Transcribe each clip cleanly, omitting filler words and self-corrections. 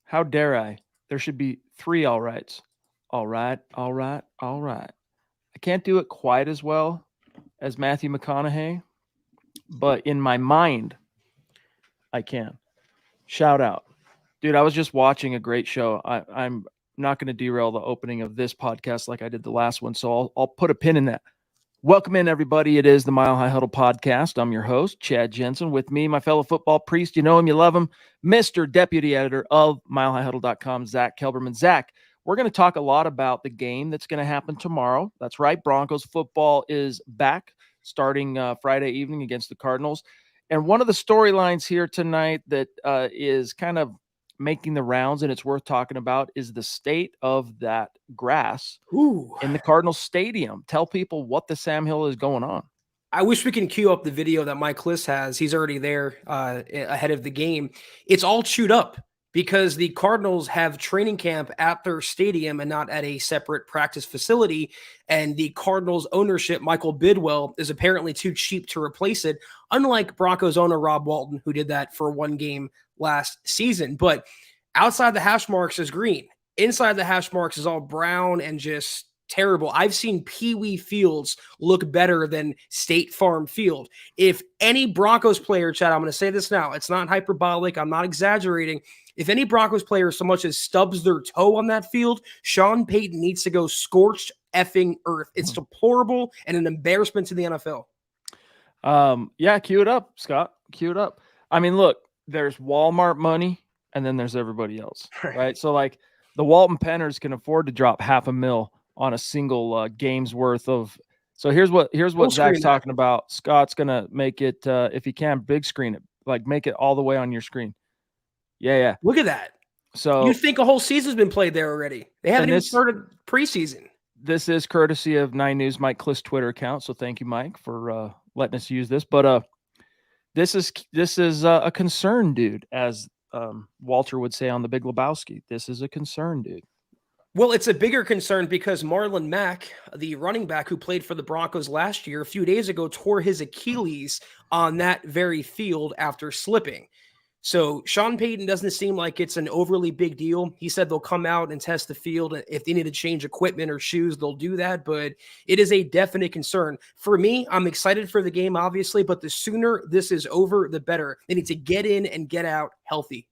How dare I? There should be three all rights. All right, all right, all right. I can't do it quite as well as Matthew McConaughey, but in my mind, I can. Shout out. Dude, I was just watching a great show. I'm not going to derail the opening of this podcast like I did the last one, so I'll put a pin in that. Welcome in, everybody. It is the Mile High Huddle podcast. I'm your host, Chad Jensen. With me, my fellow football priest. You know him, you love him, Mr. Deputy Editor of milehighhuddle.com, Zack Kelberman. Zack, we're going to talk a lot about the game that's going to happen tomorrow. That's right. Broncos football is back starting Friday evening against the Cardinals. And one of the storylines here tonight that is kind of making the rounds and it's worth talking about is the state of that grass in the Cardinals stadium. Tell people what the Sam Hill is going on. I wish we can cue up the video that Mike Kliss has. He's already there ahead of the game. It's all chewed up because the Cardinals have training camp at their stadium and not at a separate practice facility. And the Cardinals ownership, Michael Bidwell, is apparently too cheap to replace it, unlike Broncos owner Rob Walton, who did that for one game last season. But outside the hash marks is green. Inside the hash marks is all brown and just terrible. I've seen Pee Wee Fields look better than State Farm Field. If any Broncos player, Chad, I'm going to say this now, it's not hyperbolic, I'm not exaggerating. If any Broncos player so much as stubs their toe on that field, Sean Payton needs to go scorched effing earth. It's deplorable and an embarrassment to the NFL. Yeah, cue it up, Scott. Cue it up. I mean, look, there's Walmart money and then there's everybody else, right? So like the Walton Penners can afford to drop $500,000 on a single game's worth of. So here's what Zach's talking about. Scott's gonna make it if he can big screen it, like make it all the way on your screen. Yeah. Look at that. So you think a whole season's been played there already? They haven't even started preseason. This is courtesy of 9 News, Mike Kliss Twitter account. So thank you, Mike, for letting us use this. But this is a concern, dude, as Walter would say on The Big Lebowski. This is a concern, dude. Well, it's a bigger concern because Marlon Mack, the running back who played for the Broncos last year, a few days ago tore his Achilles on that very field after slipping. So Sean Payton doesn't seem like it's an overly big deal. He said they'll come out and test the field. If they need to change equipment or shoes, they'll do that. But it is a definite concern. For me, I'm excited for the game, obviously, but the sooner this is over, the better. They need to get in and get out healthy.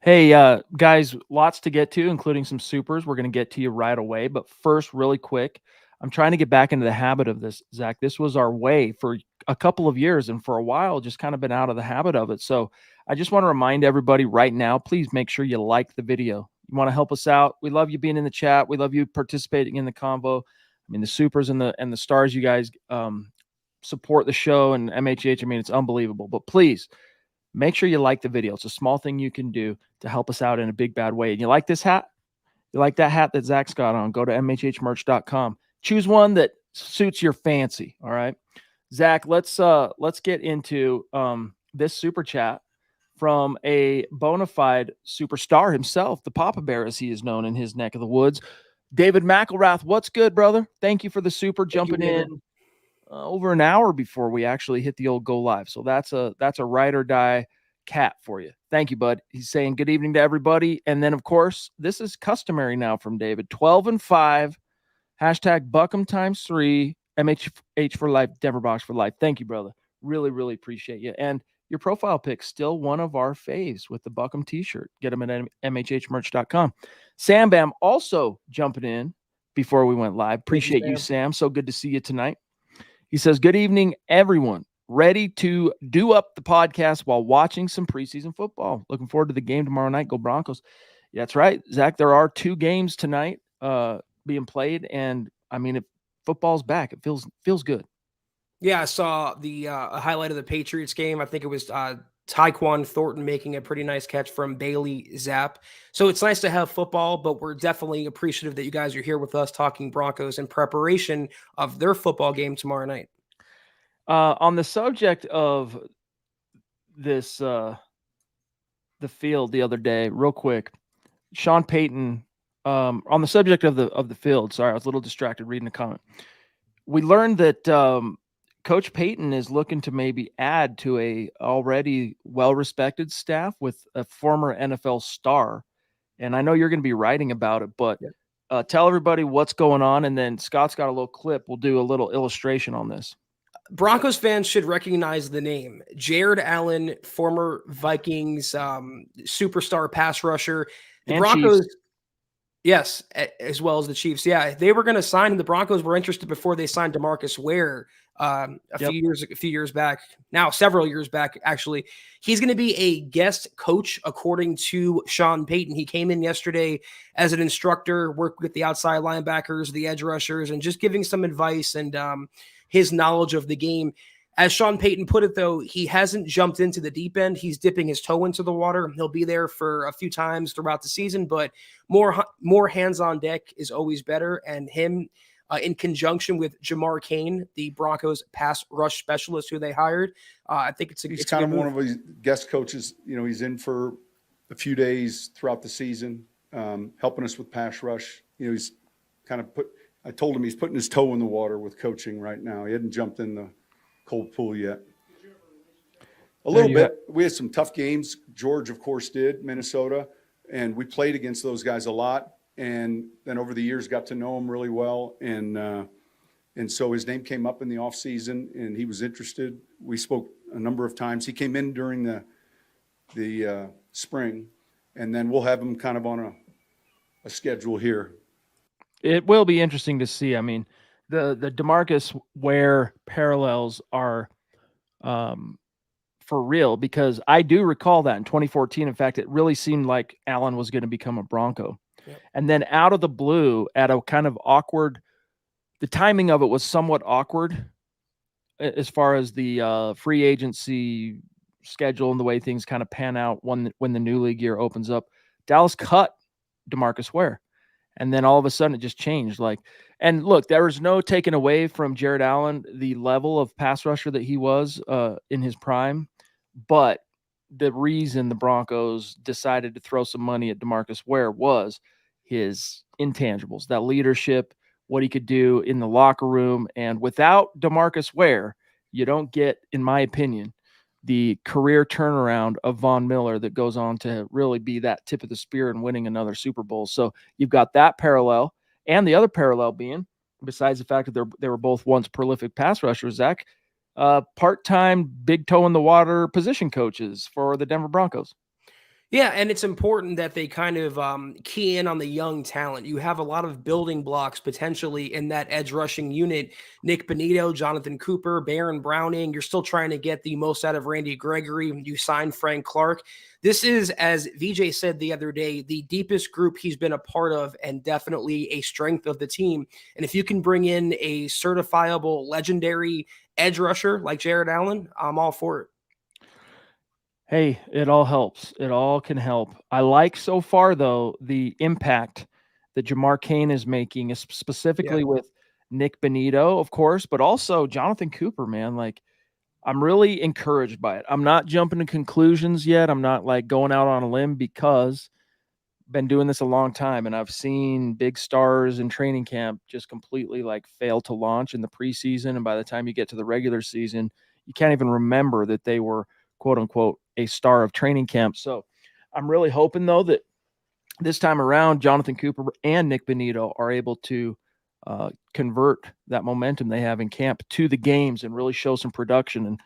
Hey, guys, lots to get to, including some supers. We're going to get to you right away. But first, really quick, I'm trying to get back into the habit of this, Zach. This was our way for a couple of years, and for a while, just kind of been out of the habit of it. So I just want to remind everybody right now, please make sure you like the video. You want to help us out. We love you being in the chat. We love you participating in the convo. I mean, the supers and the stars, you guys support the show and MHH. I mean, it's unbelievable. But please, make sure you like the video. It's a small thing you can do to help us out in a big, bad way. And you like this hat? You like that hat that Zach's got on? Go to mhhmerch.com. Choose one that suits your fancy, all right? Zach, let's get into this super chat from a bona fide superstar himself, the Papa Bear, as he is known in his neck of the woods. David McElrath, what's good, brother? Thank you for the super, jumping in over an hour before we actually hit the old go live. So that's a ride or die cat for you. Thank you, bud. He's saying good evening to everybody. And then, of course, this is customary now from David. 12-5, hashtag Buckham ×3, MHH for life, Denver Box for life. Thank you, brother. Really, really appreciate you. And your profile pic, still one of our faves with the Buckham t-shirt. Get them at mhhmerch.com. Sam Bam also jumping in before we went live. Appreciate you, Sam. So good to see you tonight. He says, good evening, everyone. Ready to do up the podcast while watching some preseason football. Looking forward to the game tomorrow night. Go Broncos. Yeah, that's right, Zach. There are 2 games tonight being played. And, I mean, if football's back, it feels good. Yeah, I saw the highlight of the Patriots game. I think it was Tyquan Thornton making a pretty nice catch from Bailey Zapp. So it's nice to have football, but we're definitely appreciative that you guys are here with us talking Broncos in preparation of their football game tomorrow night. On the subject of this, the field the other day, real quick, Sean Payton, on the subject of the field, sorry, I was a little distracted reading a comment. We learned that Coach Payton is looking to maybe add to a already well-respected staff with a former NFL star And I know you're going to be writing about it, but Yep. tell everybody what's going on. And then Scott's got a little clip. We'll do a little illustration on this. Broncos fans should recognize the name Jared Allen, former Vikings superstar pass rusher. The And Broncos, Chiefs. yes, as well as the Chiefs. Yeah, they were going to sign him. The Broncos were interested before they signed DeMarcus Ware a Yep. few years back. Now, several years back, actually. He's going to be a guest coach, according to Sean Payton. He came in yesterday as an instructor, worked with the outside linebackers, the edge rushers, and just giving some advice and his knowledge of the game. As Sean Payton put it, though, he hasn't jumped into the deep end. He's dipping his toe into the water. He'll be there for a few times throughout the season, but more hands on deck is always better. And him, in conjunction with Jamar Cain, the Broncos pass rush specialist who they hired, I think he's kind of one of these guest coaches. He's in for a few days throughout the season, helping us with pass rush. He's kind of I told him he's putting his toe in the water with coaching right now. He hadn't jumped in the cold pool yet. A little bit. We had some tough games. George, of course, did, Minnesota, and we played against those guys a lot. And then over the years, got to know him really well. And so his name came up in the offseason, and he was interested. We spoke a number of times. He came in during the spring, and then we'll have him kind of on a schedule here. It will be interesting to see. I mean, the DeMarcus Ware parallels are for real, because I do recall that in 2014. In fact, it really seemed like Allen was going to become a Bronco. Yep. And then out of the blue, at a kind of awkward, the timing of it was somewhat awkward as far as the free agency schedule and the way things kind of pan out when the new league year opens up. Dallas cut DeMarcus Ware. And then all of a sudden it just changed. And look, there was no taking away from Jared Allen, the level of pass rusher that he was in his prime. But the reason the Broncos decided to throw some money at DeMarcus Ware was his intangibles, that leadership, what he could do in the locker room. And without DeMarcus Ware, you don't get, in my opinion, the career turnaround of Von Miller that goes on to really be that tip of the spear and winning another Super Bowl. So you've got that parallel, and the other parallel being, besides the fact that they were both once prolific pass rushers, Zach, part-time big toe in the water position coaches for the Denver Broncos. Yeah, and it's important that they kind of key in on the young talent. You have a lot of building blocks potentially in that edge rushing unit. Nick Bonito, Jonathan Cooper, Baron Browning. You're still trying to get the most out of Randy Gregory. You signed Frank Clark. This is, as VJ said the other day, the deepest group he's been a part of, and definitely a strength of the team. And if you can bring in a certifiable, legendary edge rusher like Jared Allen, I'm all for it. Hey, it all helps. It all can help. I like so far, though, the impact that Jamar Cain is making, specifically with Nick Bonito, of course, but also Jonathan Cooper, man. I'm really encouraged by it. I'm not jumping to conclusions yet. I'm not going out on a limb, because I've been doing this a long time, and I've seen big stars in training camp just completely fail to launch in the preseason. And by the time you get to the regular season, you can't even remember that they were, quote unquote, a star of training camp. So I'm really hoping, though, that this time around, Jonathan Cooper and Nick Bonito are able to convert that momentum they have in camp to the games and really show some production. And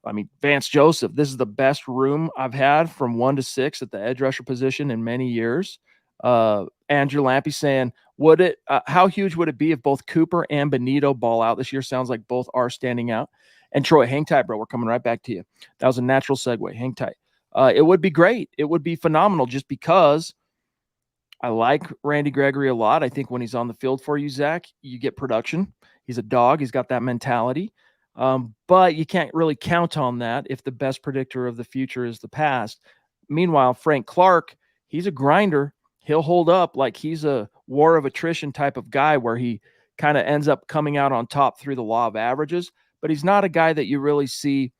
I mean, Vance Joseph, this is the best room I've had from 1 to 6 at the edge rusher position in many years. Andrew Lampy saying, how huge would it be if both Cooper and Bonito ball out this year? Sounds like both are standing out. And Troy, hang tight, bro. We're coming right back to you. That was a natural segue. Hang tight. It would be great. It would be phenomenal, just because I like Randy Gregory a lot. I think when he's on the field for you, Zach, you get production. He's a dog. He's got that mentality. But you can't really count on that if the best predictor of the future is the past. Meanwhile, Frank Clark, he's a grinder. He'll hold up like he's a war of attrition type of guy, where he kind of ends up coming out on top through the law of averages. But he's not a guy that you really see,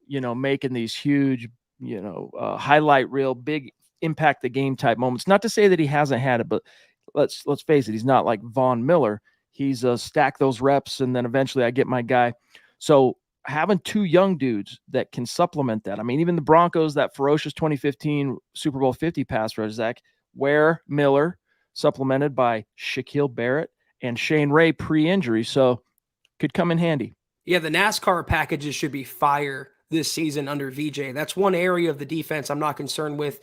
making these huge, highlight reel, big impact the game type moments. Not to say that he hasn't had it, but let's face it, he's not like Von Miller. He's stack those reps, and then eventually I get my guy. So having two young dudes that can supplement that. I mean, even the Broncos, that ferocious 2015 Super Bowl 50 pass rush, Zach, Ware Miller, supplemented by Shaquille Barrett and Shane Ray pre-injury. So could come in handy. Yeah, the NASCAR packages should be fire this season under VJ. That's one area of the defense I'm not concerned with.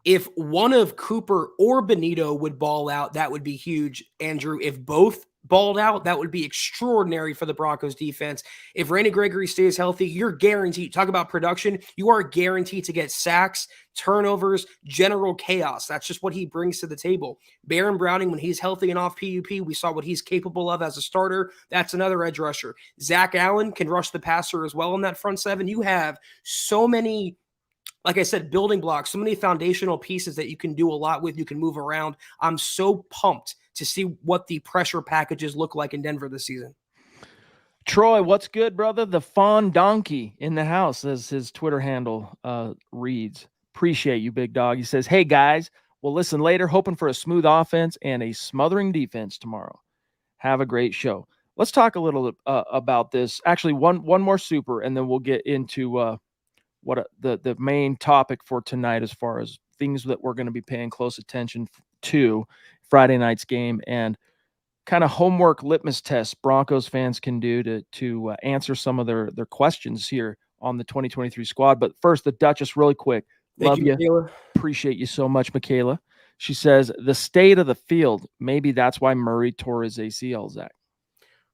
If one of Cooper or Benito would ball out, that would be huge, Andrew. If both balled out, that would be extraordinary for the Broncos defense. If Randy Gregory stays healthy, you're guaranteed, talk about production, you are guaranteed to get sacks, turnovers, general chaos. That's just what he brings to the table. Baron Browning, when he's healthy and off PUP, we saw what he's capable of as a starter. That's another edge rusher. Zach Allen can rush the passer as well in that front seven. You have so many, like I said, building blocks, so many foundational pieces that you can do a lot with, you can move around. I'm so pumped to see what the pressure packages look like in Denver this season. Troy, what's good, brother? The Fawn Donkey in the house, as his Twitter handle reads. Appreciate you, big dog. He says, hey, guys, we'll listen later, hoping for a smooth offense and a smothering defense tomorrow. Have a great show. Let's talk a little about this. Actually, one more super, and then we'll get into what the main topic for tonight as far as things that we're going to be paying close attention to Friday night's game and kind of homework litmus tests Broncos fans can do to answer some of their questions here on the 2023 squad. But first, the Duchess, really quick. Love you. Michaela. Appreciate you so much, Michaela. She says the state of the field, maybe that's why Murray tore his ACL, Zach.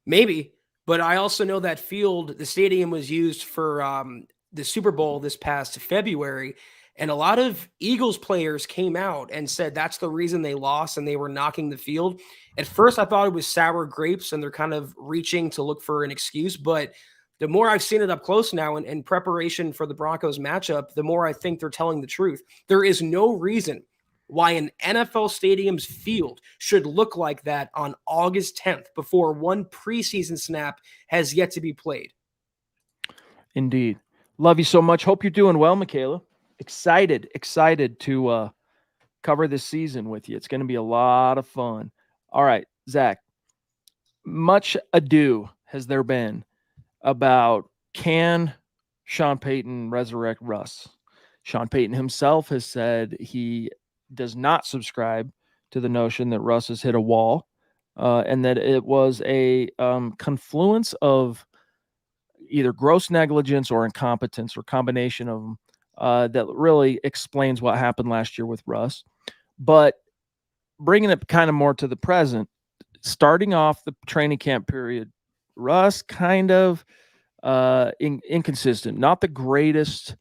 Maybe, but I also know that field, the stadium was used for the Super Bowl this past February. And a lot of Eagles players came out and said that's the reason they lost and they were knocking the field. At first, I thought it was sour grapes and they're kind of reaching to look for an excuse. But the more I've seen it up close now in preparation for the Broncos matchup, the more I think they're telling the truth. There is no reason why an NFL stadium's field should look like that on August 10th before one preseason snap has yet to be played. Indeed. Love you so much. Hope you're doing well, Michaela. Excited to cover this season with you. It's going to be a lot of fun. All right, Zach, much ado has there been about can Sean Payton resurrect Russ? Sean Payton himself has said he does not subscribe to the notion that Russ has hit a wall and that it was a confluence of either gross negligence or incompetence or combination of them that really explains what happened last year with Russ. But bringing it kind of more to the present, starting off the training camp period, Russ kind of inconsistent, not the greatest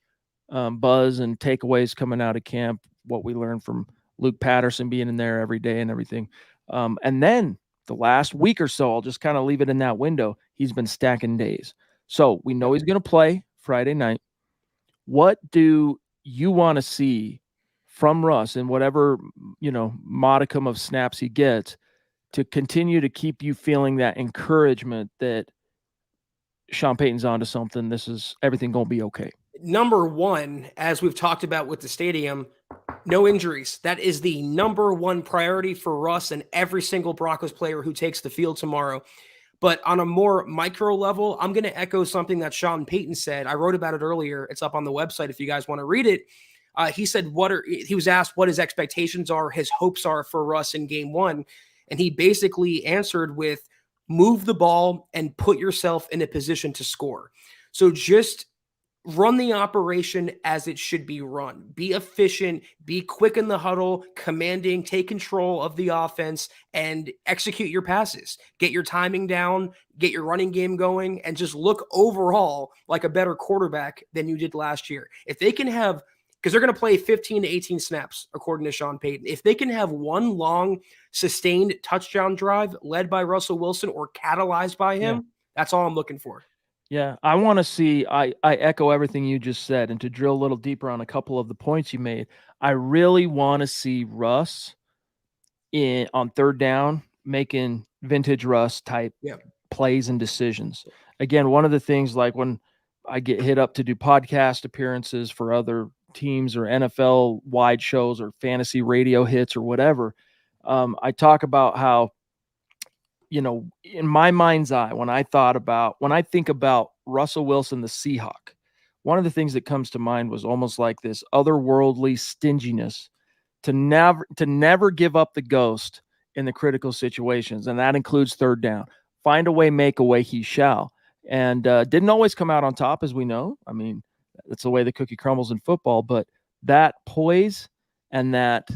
buzz and takeaways coming out of camp, what we learned from Luke Patterson being in there every day and everything. And then the last week or so, I'll just kind of leave it in that window. He's been stacking days. So we know he's going to play Friday night. What do you want to see from Russ in whatever, modicum of snaps he gets to continue to keep you feeling that encouragement that Sean Payton's onto something? This is everything going to be okay. Number one, as we've talked about with the stadium, no injuries. That is the number one priority for Russ and every single Broncos player who takes the field tomorrow. But on a more micro level, I'm going to echo something that Sean Payton said. I wrote about it earlier. It's up on the website if you guys want to read it. He said he was asked what his expectations are, his hopes are for Russ in game one. And he basically answered with move the ball and put yourself in a position to score. So just run the operation as it should be run. Be efficient, be quick in the huddle, commanding, take control of the offense, and execute your passes. Get your timing down, get your running game going, and just look overall like a better quarterback than you did last year. If they can have, because they're going to play 15 to 18 snaps, according to Sean Payton, if they can have one long, sustained touchdown drive led by Russell Wilson or catalyzed by him, that's all I'm looking for. Yeah, I want to see, I echo everything you just said, and to drill a little deeper on a couple of the points you made, I really want to see Russ on third down making vintage Russ type plays and decisions. Again, one of the things, like when I get hit up to do podcast appearances for other teams or NFL wide shows or fantasy radio hits or whatever, I talk about how, in my mind's eye, when I think about Russell Wilson, the Seahawk, one of the things that comes to mind was almost like this otherworldly stinginess to never give up the ghost in the critical situations, and that includes third down. Find a way, make a way, he shall. And didn't always come out on top, as we know. I mean, that's the way the cookie crumbles in football. But that poise and that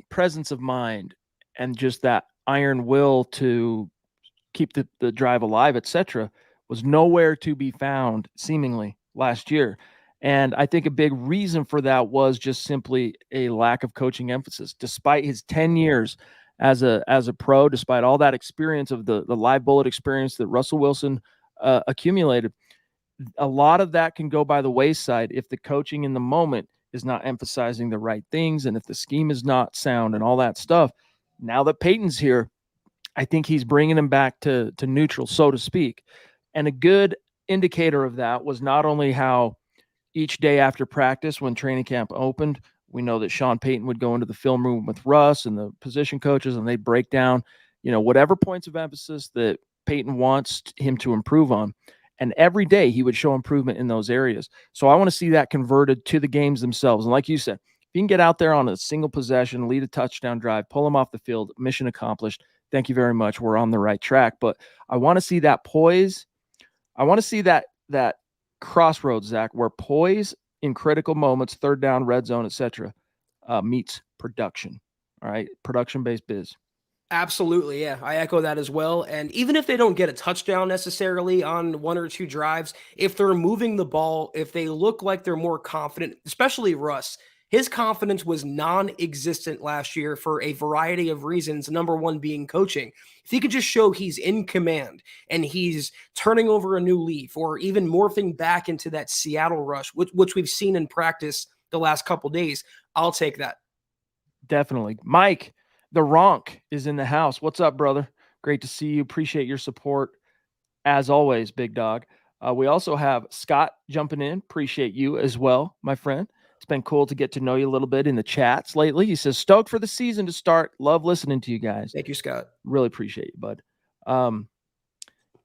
presence of mind and just that iron will to keep the drive alive, etc., was nowhere to be found seemingly last year. And I think a big reason for that was just simply a lack of coaching emphasis. Despite his 10 years as a pro, despite all that experience of the live bullet experience that Russell Wilson accumulated, a lot of that can go by the wayside if the coaching in the moment is not emphasizing the right things and if the scheme is not sound and all that stuff. Now that Payton's here, I think he's bringing him back to neutral, so to speak. And a good indicator of that was not only how each day after practice, when training camp opened, we know that Sean Payton would go into the film room with Russ and the position coaches, and they'd break down, whatever points of emphasis that Payton wants him to improve on. And every day he would show improvement in those areas. So I want to see that converted to the games themselves. And like you said, if you can get out there on a single possession, lead a touchdown drive, pull them off the field, mission accomplished. Thank you very much. We're on the right track. But I want to see that poise. I want to see that crossroads, Zach, where poise in critical moments, third down, red zone, etc., meets production. All right, production-based biz. Absolutely, yeah. I echo that as well. And even if they don't get a touchdown necessarily on one or two drives, if they're moving the ball, if they look like they're more confident, especially Russ, his confidence was non-existent last year for a variety of reasons, number one being coaching. If he could just show he's in command and he's turning over a new leaf or even morphing back into that Seattle rush, which we've seen in practice the last couple days, I'll take that. Definitely. Mike, the Ronk is in the house. What's up, brother? Great to see you. Appreciate your support as always, big dog. We also have Scott jumping in. Appreciate you as well, my friend. It's been cool to get to know you a little bit in the chats lately. He says, stoked for the season to start. Love listening to you guys. Thank you, Scott. Really appreciate you, bud. And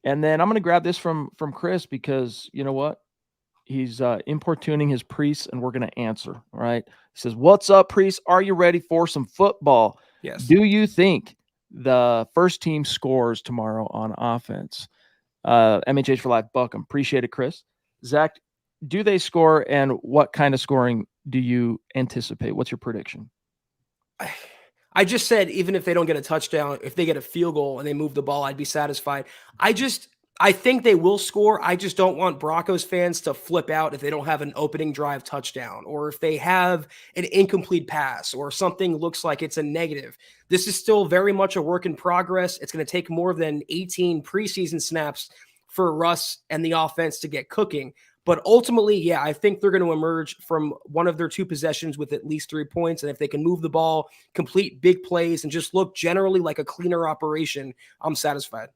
then I'm going to grab this from Chris because you know what? He's importuning his priests, and we're going to answer. All right. He says, what's up, priests? Are you ready for some football? Yes. Do you think the first team scores tomorrow on offense? MHH for Life, Buckham. Appreciate it, Chris. Zach, do they score, and what kind of scoring do you anticipate? What's your prediction? I just said even if they don't get a touchdown, if they get a field goal and they move the ball, I'd be satisfied. I think they will score. I just don't want Broncos fans to flip out if they don't have an opening drive touchdown or if they have an incomplete pass or something looks like it's a negative. This is still very much a work in progress. It's going to take more than 18 preseason snaps for Russ and the offense to get cooking. But ultimately, yeah, I think they're going to emerge from one of their two possessions with at least 3 points. And if they can move the ball, complete big plays, and just look generally like a cleaner operation, I'm satisfied.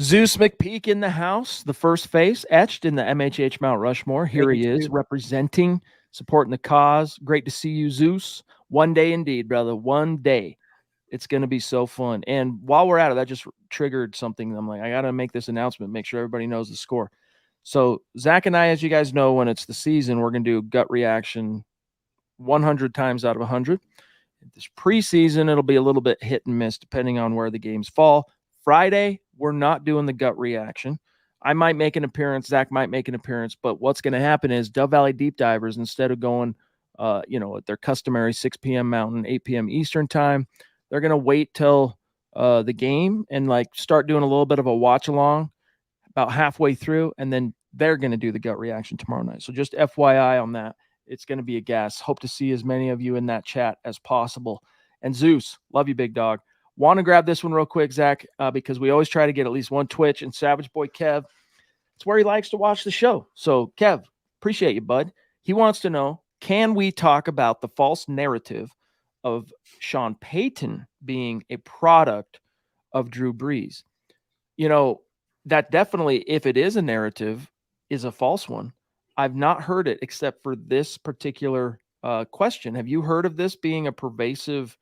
Zeus McPeak in the house, the first face etched in the MHH Mount Rushmore. Here he is representing, supporting the cause. Great to see you, Zeus. One day indeed, brother. One day. It's going to be so fun. And while we're at it, that just triggered something. I'm like, I got to make this announcement, make sure everybody knows the score. So Zach and I, as you guys know, when it's the season, we're going to do gut reaction 100 times out of 100. This preseason, it'll be a little bit hit and miss depending on where the games fall. Friday, we're not doing the gut reaction. I might make an appearance. Zach might make an appearance. But what's going to happen is Dove Valley Deep Divers, instead of going, at their customary 6 p.m. Mountain, 8 p.m. Eastern time, they're going to wait till the game and start doing a little bit of a watch along about halfway through, and then they're going to do the gut reaction tomorrow night. So just FYI on that. It's going to be a gas. Hope to see as many of you in that chat as possible. And Zeus, love you, big dog. Want to grab this one real quick, Zach, because we always try to get at least one Twitch. And Savage Boy Kev, it's where he likes to watch the show. So, Kev, appreciate you, bud. He wants to know, can we talk about the false narrative of Sean Payton being a product of Drew Brees? That definitely, if it is a narrative, is a false one. I've not heard it except for this particular question. Have you heard of this being a pervasive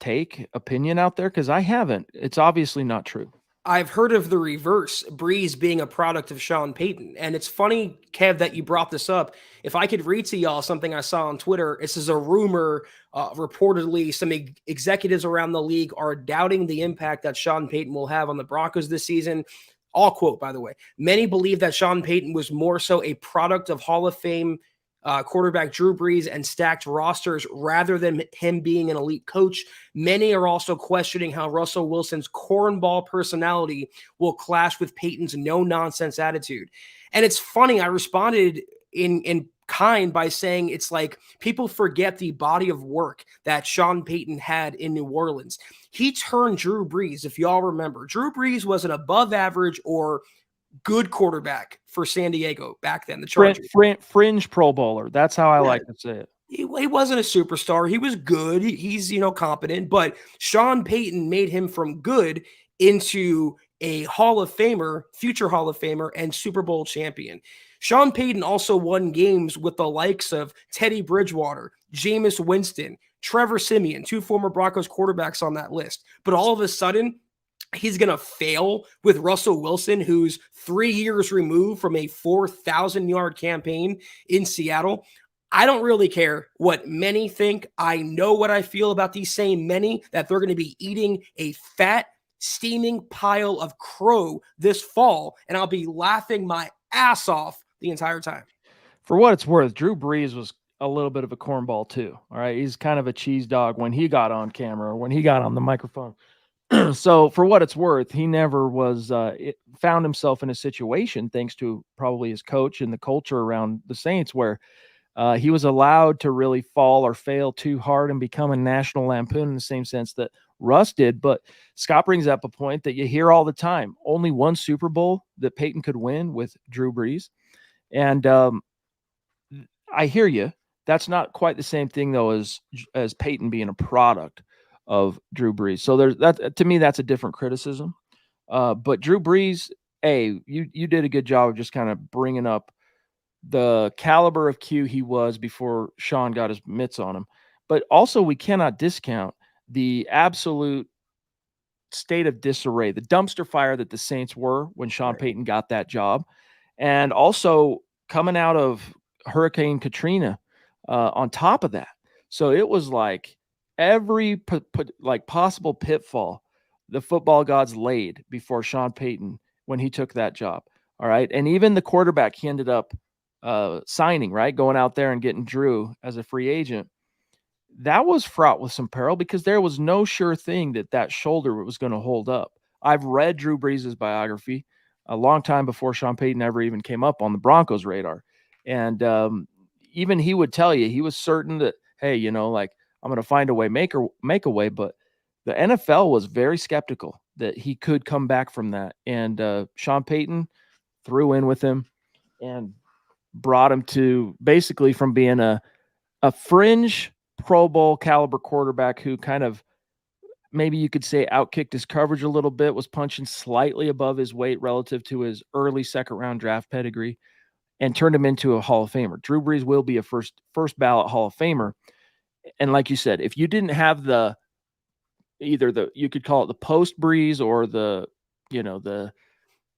opinion out there? Because I haven't. It's obviously not true. I've heard of the reverse, Breeze being a product of Sean Payton. And it's funny, Kev, that you brought this up. If I could read to y'all something I saw on Twitter, this is a rumor. Reportedly, some executives around the league are doubting the impact that Sean Payton will have on the Broncos this season. I'll quote, by the way, many believe that Sean Payton was more so a product of Hall of Fame quarterback Drew Brees and stacked rosters rather than him being an elite coach. Many are also questioning how Russell Wilson's cornball personality will clash with Payton's no-nonsense attitude. And it's funny, I responded in kind by saying it's like people forget the body of work that Sean Payton had in New Orleans. He turned Drew Brees, if y'all remember. Drew Brees was an above average or good quarterback for San Diego back then, the Chargers. Fringe Pro Bowler. That's how I like to say it. He wasn't a superstar. He was good. He's, competent. But Sean Payton made him from good into a Hall of Famer, future Hall of Famer, and Super Bowl champion. Sean Payton also won games with the likes of Teddy Bridgewater, Jameis Winston, Trevor Siemian, 2 former Broncos quarterbacks on that list. But all of a sudden, he's going to fail with Russell Wilson, who's 3 years removed from a 4,000-yard campaign in Seattle. I don't really care what many think. I know what I feel about these same many, that they're going to be eating a fat, steaming pile of crow this fall, and I'll be laughing my ass off the entire time. For what it's worth, Drew Brees was a little bit of a cornball too. All right. He's kind of a cheese dog when he got on camera, when he got on the microphone. So for what it's worth, he never was found himself in a situation, thanks to probably his coach and the culture around the Saints, where he was allowed to really fall or fail too hard and become a national lampoon in the same sense that Russ did. But Scott brings up a point that you hear all the time. Only one Super Bowl that Peyton could win with Drew Brees. And I hear you. That's not quite the same thing, though, as Peyton being a product of Drew Brees. So there's that. To me, that's a different criticism. But Drew Brees, you did a good job of just kind of bringing up the caliber of Q he was before Sean got his mitts on him. But also, we cannot discount the absolute state of disarray, the dumpster fire that the Saints were when Sean Payton got that job. And also coming out of Hurricane Katrina on top of that. So it was like every possible pitfall the football gods laid before Sean Payton when he took that job. All right. And even the quarterback he ended up signing, right, going out there and getting Drew as a free agent, that was fraught with some peril because there was no sure thing that shoulder was going to hold up. I've read Drew Brees' biography a long time before Sean Payton ever even came up on the Broncos radar. And even he would tell you, he was certain that, hey, I'm going to find a way, make a way. But the NFL was very skeptical that he could come back from that. And Sean Payton threw in with him and brought him to basically from being a fringe Pro Bowl caliber quarterback who kind of, maybe you could say, outkicked his coverage a little bit, was punching slightly above his weight relative to his early second-round draft pedigree, and turned him into a Hall of Famer. Drew Brees will be a first ballot Hall of Famer. And like you said, if you didn't have you could call it the post Brees or the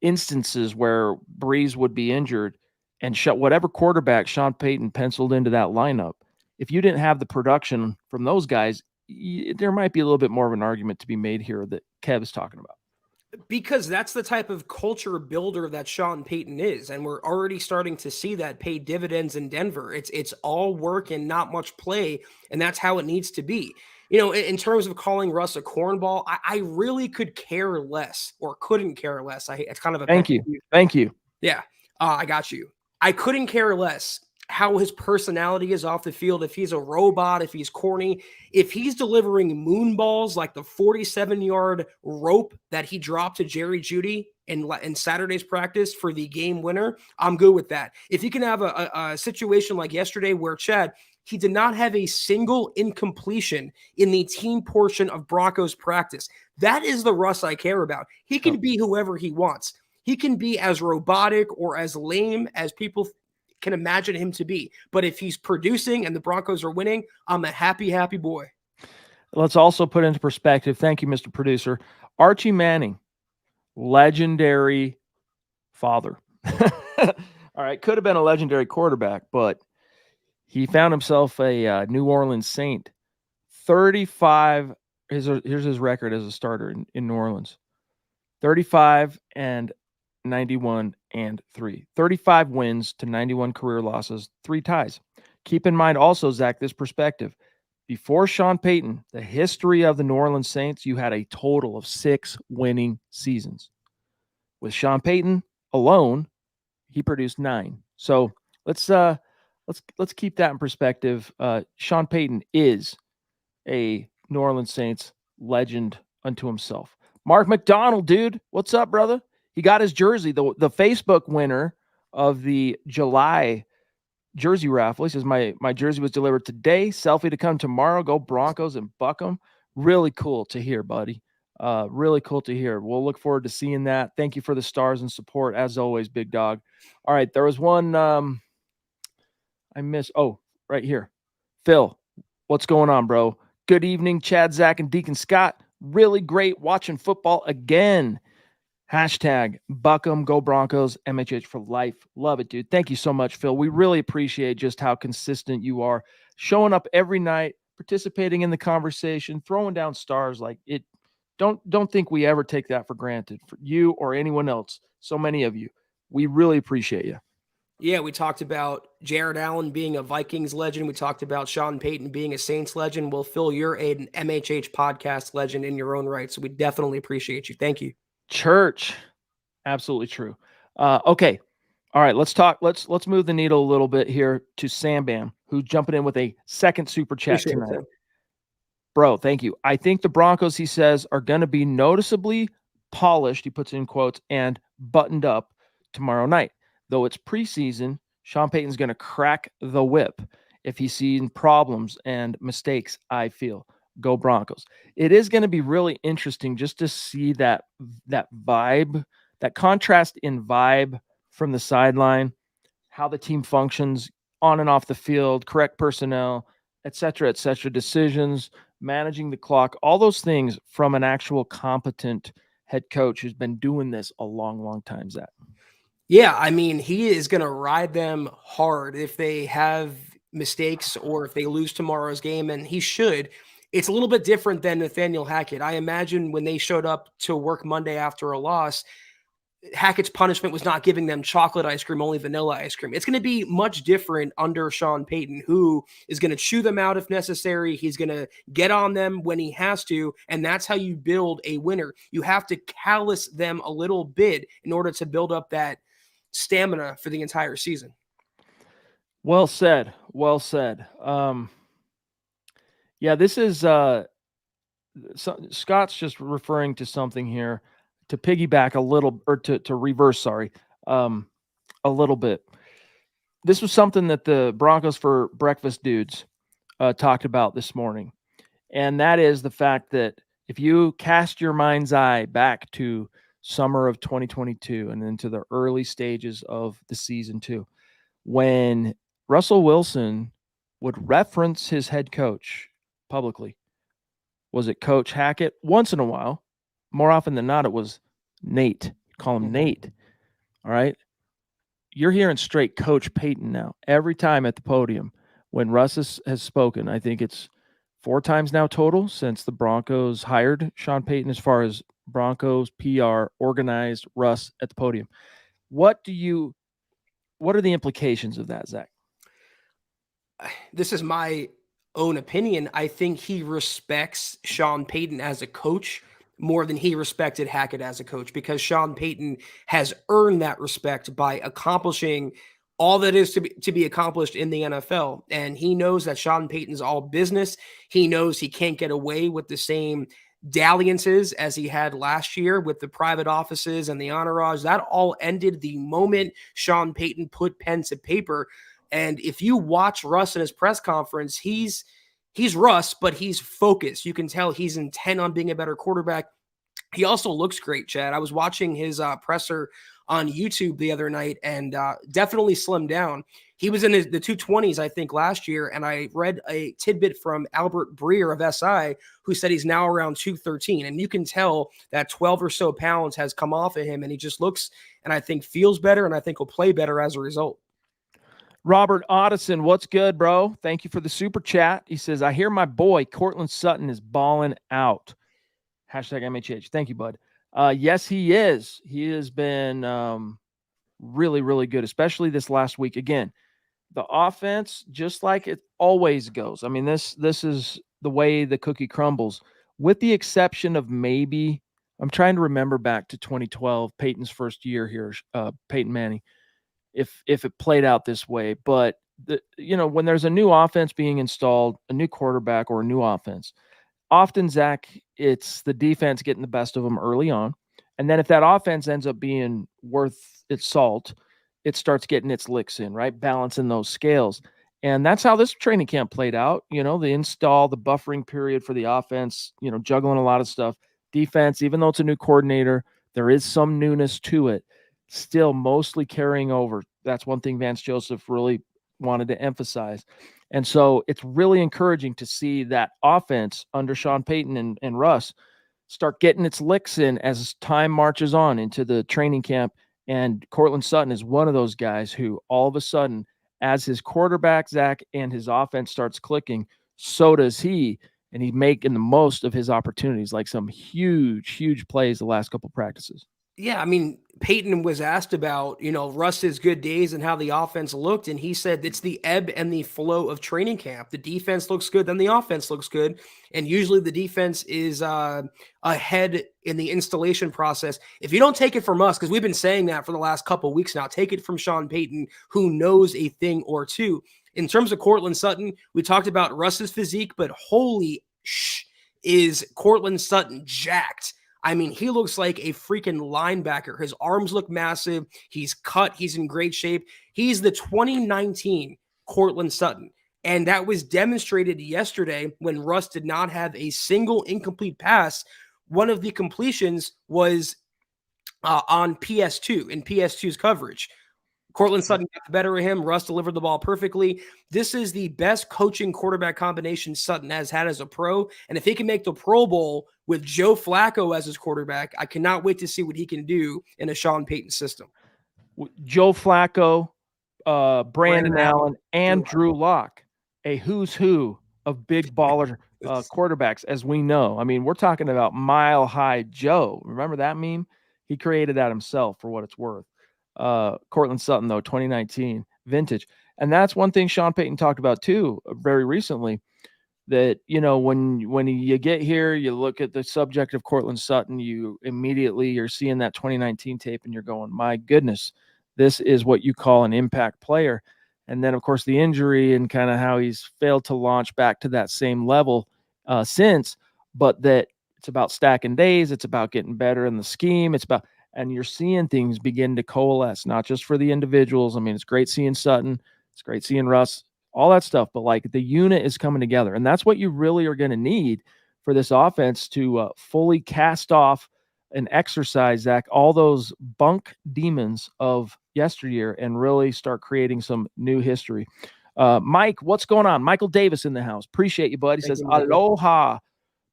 instances where Brees would be injured and whatever quarterback Sean Payton penciled into that lineup, if you didn't have the production from those guys, there might be a little bit more of an argument to be made here that Kev is talking about. Because that's the type of culture builder that Sean Payton is. And we're already starting to see that pay dividends in Denver. It's all work and not much play. And that's how it needs to be. In terms of calling Russ a cornball, I really could care less or couldn't care less. It's kind of a Thank you. Yeah, I got you. I couldn't care less how his personality is off the field, if he's a robot, if he's corny, if he's delivering moon balls like the 47-yard rope that he dropped to Jerry Jeudy in Saturday's practice for the game winner, I'm good with that. If you can have a situation like yesterday where Chad, he did not have a single incompletion in the team portion of Broncos practice. That is the Russ I care about. He can be whoever he wants. He can be as robotic or as lame as people can imagine him to be. But if he's producing and the Broncos are winning, I'm a happy, happy boy. Let's also put into perspective, thank you, Mr. Producer, Archie Manning legendary father. All right, could have been a legendary quarterback, but he found himself a New Orleans Saint. 35. Here's his record as a starter in New Orleans. 35 and 91 and 3. 35 wins to 91 career losses, 3 ties. Keep in mind also, Zach, this perspective. Before Sean Payton, the history of the New Orleans Saints, you had a total of 6 winning seasons. With Sean Payton alone, he produced 9. So let's keep that in perspective. Sean Payton is a New Orleans Saints legend unto himself. Mark McDonald, dude, what's up, brother? He got his jersey, the Facebook winner of the July jersey raffle. He says, my jersey was delivered today. Selfie to come tomorrow. Go Broncos and buck 'em. Really cool to hear, buddy. Really cool to hear. We'll look forward to seeing that. Thank you for the stars and support, as always, big dog. All right, there was one I missed. Oh, right here. Phil, what's going on, bro? Good evening, Chad, Zach, and Deacon Scott. Really great watching football again. Hashtag Buckham, go Broncos, MHH for life. Love it, dude. Thank you so much, Phil. We really appreciate just how consistent you are, showing up every night, participating in the conversation, throwing down stars like it. Don't think we ever take that for granted, for you or anyone else. So many of you. We really appreciate you. Yeah, we talked about Jared Allen being a Vikings legend. We talked about Sean Payton being a Saints legend. Well, Phil, you're an MHH podcast legend in your own right, so we definitely appreciate you. Thank you. Church. Absolutely true. Okay. All right, let's talk. Let's move the needle a little bit here to Sam Bam, who's jumping in with a second super chat Appreciate tonight. it. Bro, thank you. I think the Broncos, he says, are going to be noticeably polished, he puts in quotes, and buttoned up tomorrow night. Though it's preseason, Sean Payton's going to crack the whip if he's seen problems and mistakes, I feel. Go Broncos. It is going to be really interesting just to see that vibe, that contrast in vibe from the sideline, how the team functions on and off the field, correct personnel, et cetera, decisions, managing the clock, all those things from an actual competent head coach who's been doing this a long, long time, Zach. Yeah, I mean, he is going to ride them hard if they have mistakes or if they lose tomorrow's game, and he should. It's a little bit different than Nathaniel Hackett. I imagine when they showed up to work Monday after a loss, Hackett's punishment was not giving them chocolate ice cream, only vanilla ice cream. It's going to be much different under Sean Payton, who is going to chew them out if necessary. He's going to get on them when he has to, and that's how you build a winner. You have to callous them a little bit in order to build up that stamina for the entire season. Well said. Well said. Yeah, this is Scott's just referring to something here to piggyback a little, or to reverse, sorry, a little bit. This was something that the Broncos for Breakfast dudes talked about this morning, and that is the fact that if you cast your mind's eye back to summer of 2022 and into the early stages of the season too, when Russell Wilson would reference his head coach publicly, was it Coach Hackett? Once in a while, more often than not, it was Nate. Call him Nate. All right. You're hearing straight Coach Payton now. Every time at the podium when Russ has spoken, I think it's 4 times now total since the Broncos hired Sean Payton, as far as Broncos PR organized Russ at the podium. What are the implications of that, Zach? This is my own opinion. I think he respects Sean Payton as a coach more than he respected Hackett as a coach, because Sean Payton has earned that respect by accomplishing all that is to be accomplished in the NFL. And he knows that Sean Payton's all business. He knows he can't get away with the same dalliances as he had last year with the private offices and the entourage. That all ended the moment Sean Payton put pen to paper. And if you watch Russ in his press conference, he's Russ, but he's focused. You can tell he's intent on being a better quarterback. He also looks great, Chad. I was watching his presser on YouTube the other night, and definitely slimmed down. He was in the 220s, I think, last year. And I read a tidbit from Albert Breer of SI, who said he's now around 213. And you can tell that 12 or so pounds has come off of him. And he just looks, and I think feels better. And I think will play better as a result. Robert Otteson, what's good, bro? Thank you for the super chat. He says, I hear my boy, Cortland Sutton, is balling out. Hashtag MHH. Thank you, bud. Yes, he is. He has been really, really good, especially this last week. Again, the offense, just like it always goes. I mean, this is the way the cookie crumbles, with the exception of maybe, I'm trying to remember back to 2012, Peyton's first year here, Peyton Manning, if it played out this way. But, when there's a new offense being installed, a new quarterback or a new offense, often, Zach, it's the defense getting the best of them early on. And then if that offense ends up being worth its salt, it starts getting its licks in, right? Balancing those scales. And that's how this training camp played out. The install, the buffering period for the offense, juggling a lot of stuff. Defense, even though it's a new coordinator, there is some newness to it. Still mostly carrying over. That's one thing Vance Joseph really wanted to emphasize. And so it's really encouraging to see that offense under Sean Payton and Russ start getting its licks in as time marches on into the training camp. And Cortland Sutton is one of those guys who all of a sudden, as his quarterback, Zach, and his offense starts clicking, so does he. And he's making the most of his opportunities, like some huge, huge plays the last couple practices. Yeah, I mean, Peyton was asked about, Russ's good days and how the offense looked, and he said it's the ebb and the flow of training camp. The defense looks good, then the offense looks good, and usually the defense is ahead in the installation process. If you don't take it from us, because we've been saying that for the last couple of weeks now, take it from Sean Payton, who knows a thing or two. In terms of Cortland Sutton, we talked about Russ's physique, but holy is Cortland Sutton jacked. I mean, he looks like a freaking linebacker. His arms look massive. He's cut. He's in great shape. He's the 2019 Cortland Sutton. And that was demonstrated yesterday when Russ did not have a single incomplete pass. One of the completions was on PS2, in PS2's coverage. Cortland Sutton got the better of him. Russ delivered the ball perfectly. This is the best coaching quarterback combination Sutton has had as a pro. And if he can make the Pro Bowl with Joe Flacco as his quarterback, I cannot wait to see what he can do in a Sean Payton system. Joe Flacco, Brandon Allen, and Drew Lock, a who's who of big baller quarterbacks, as we know. I mean, we're talking about Mile High Joe. Remember that meme? He created that himself, for what it's worth. Cortland Sutton, though, 2019 vintage. And that's one thing Sean Payton talked about too, very recently, that, when you get here, you look at the subject of Cortland Sutton, you're seeing that 2019 tape and you're going, my goodness, this is what you call an impact player. And then, of course, the injury and kind of how he's failed to launch back to that same level since, but that it's about stacking days. It's about getting better in the scheme. And you're seeing things begin to coalesce, not just for the individuals. I mean, it's great seeing Sutton. It's great seeing Russ, all that stuff. But, like, the unit is coming together. And that's what you really are going to need for this offense to fully cast off and exercise, Zach, all those bunk demons of yesteryear and really start creating some new history. Mike, what's going on? Michael Davis in the house. Appreciate you, bud. He says, aloha,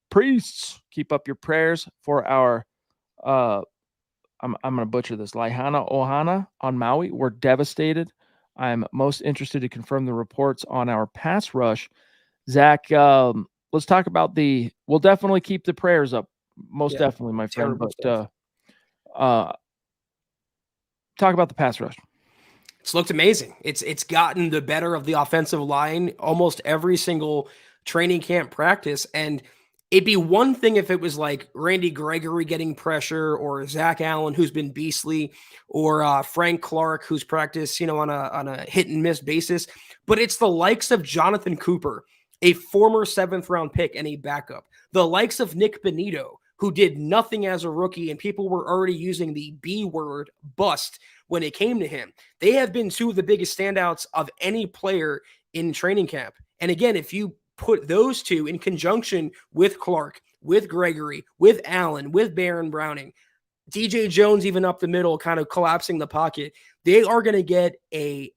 priests. Keep up your prayers for our I'm going to butcher this. Lahaina Ohana on Maui. We're devastated. I'm most interested to confirm the reports on our pass rush. Zach, let's talk about we'll definitely keep the prayers up. Most definitely, my friend. But talk about the pass rush. It's looked amazing. It's gotten the better of the offensive line almost every single training camp practice. And it'd be one thing if it was like Randy Gregory getting pressure, or Zach Allen, who's been beastly, or Frank Clark, who's practiced, on a hit and miss basis. But it's the likes of Jonathan Cooper, a former 7th round pick and a backup. The likes of Nick Benito, who did nothing as a rookie, and people were already using the B word, bust, when it came to him. They have been two of the biggest standouts of any player in training camp. And again, if you put those two in conjunction with Clark, with Gregory, with Allen, with Baron Browning, DJ Jones even up the middle, kind of collapsing the pocket, they are going to get a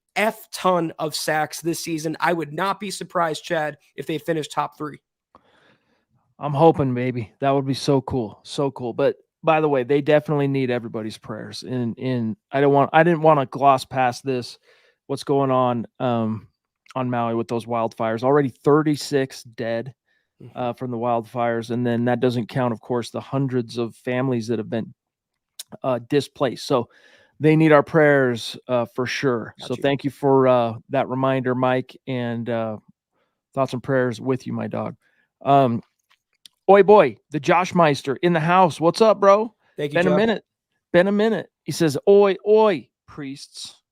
ton of sacks this season. I would not be surprised, Chad, if they finish top 3. I'm hoping, baby. That would be so cool. So cool. But by the way, they definitely need everybody's prayers. And I didn't want to gloss past this. What's going on Maui with those wildfires? Already 36 dead from the wildfires. And then that doesn't count, of course, the hundreds of families that have been displaced. So they need our prayers for sure. Got so you. Thank you for that reminder, Mike, and thoughts and prayers with you, my dog. Oi boy, the Josh Meister in the house. What's up, bro? Thank you, Been a Josh. minute. Been a minute. He says, oi, oi, priests.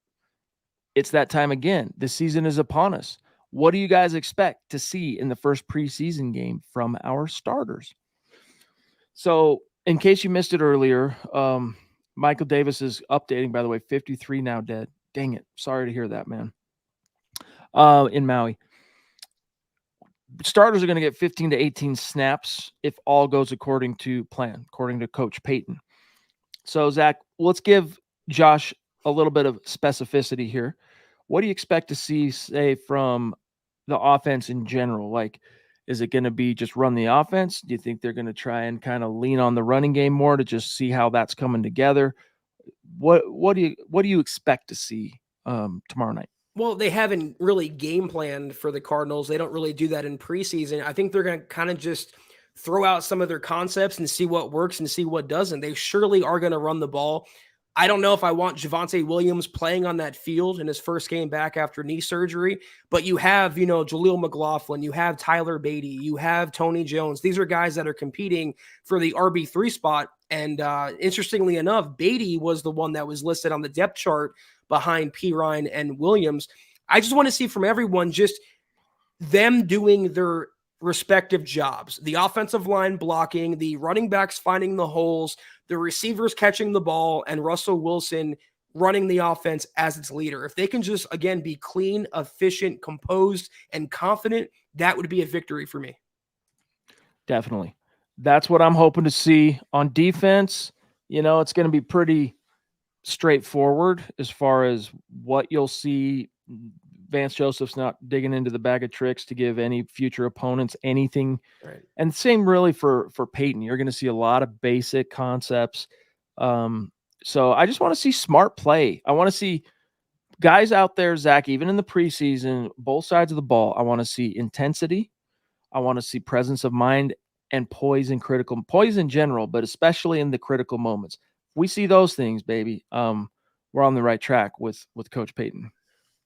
It's that time again. The season is upon us. What do you guys expect to see in the first preseason game from our starters? So, in case you missed it earlier, Michael Davis is updating, by the way, 53 now dead. Dang it. Sorry to hear that, man. In Maui. Starters are going to get 15 to 18 snaps if all goes according to plan, according to Coach Payton. So, Zach, let's give Josh a little bit of specificity here. What do you expect to see, say, from the offense in general? Like, is it going to be just run the offense? Do you think they're going to try and kind of lean on the running game more to just see how that's coming together? What do you expect to see tomorrow night? Well, they haven't really game planned for the Cardinals. They don't really do that in preseason. I think they're going to kind of just throw out some of their concepts and see what works and see what doesn't. They surely are going to run the ball. I don't know if I want Javonte Williams playing on that field in his first game back after knee surgery, but you have, Jaleel McLaughlin, you have Tyler Beatty, you have Tony Jones. These are guys that are competing for the RB3 spot. And interestingly enough, Beatty was the one that was listed on the depth chart behind Pirine and Williams. I just want to see from everyone just them doing their respective jobs. The offensive line blocking, the running backs finding the holes, the receivers catching the ball, and Russell Wilson running the offense as its leader. If they can just, again, be clean, efficient, composed, and confident, that would be a victory for me. Definitely. That's what I'm hoping to see on defense. It's going to be pretty straightforward as far as what you'll see. Vance Joseph's not digging into the bag of tricks to give any future opponents anything. Right. And same really for Payton. You're going to see a lot of basic concepts. So I just want to see smart play. I want to see guys out there, Zach, even in the preseason, both sides of the ball. I want to see intensity. I want to see presence of mind and poise in general, but especially in the critical moments. We see those things, baby. We're on the right track with Coach Payton.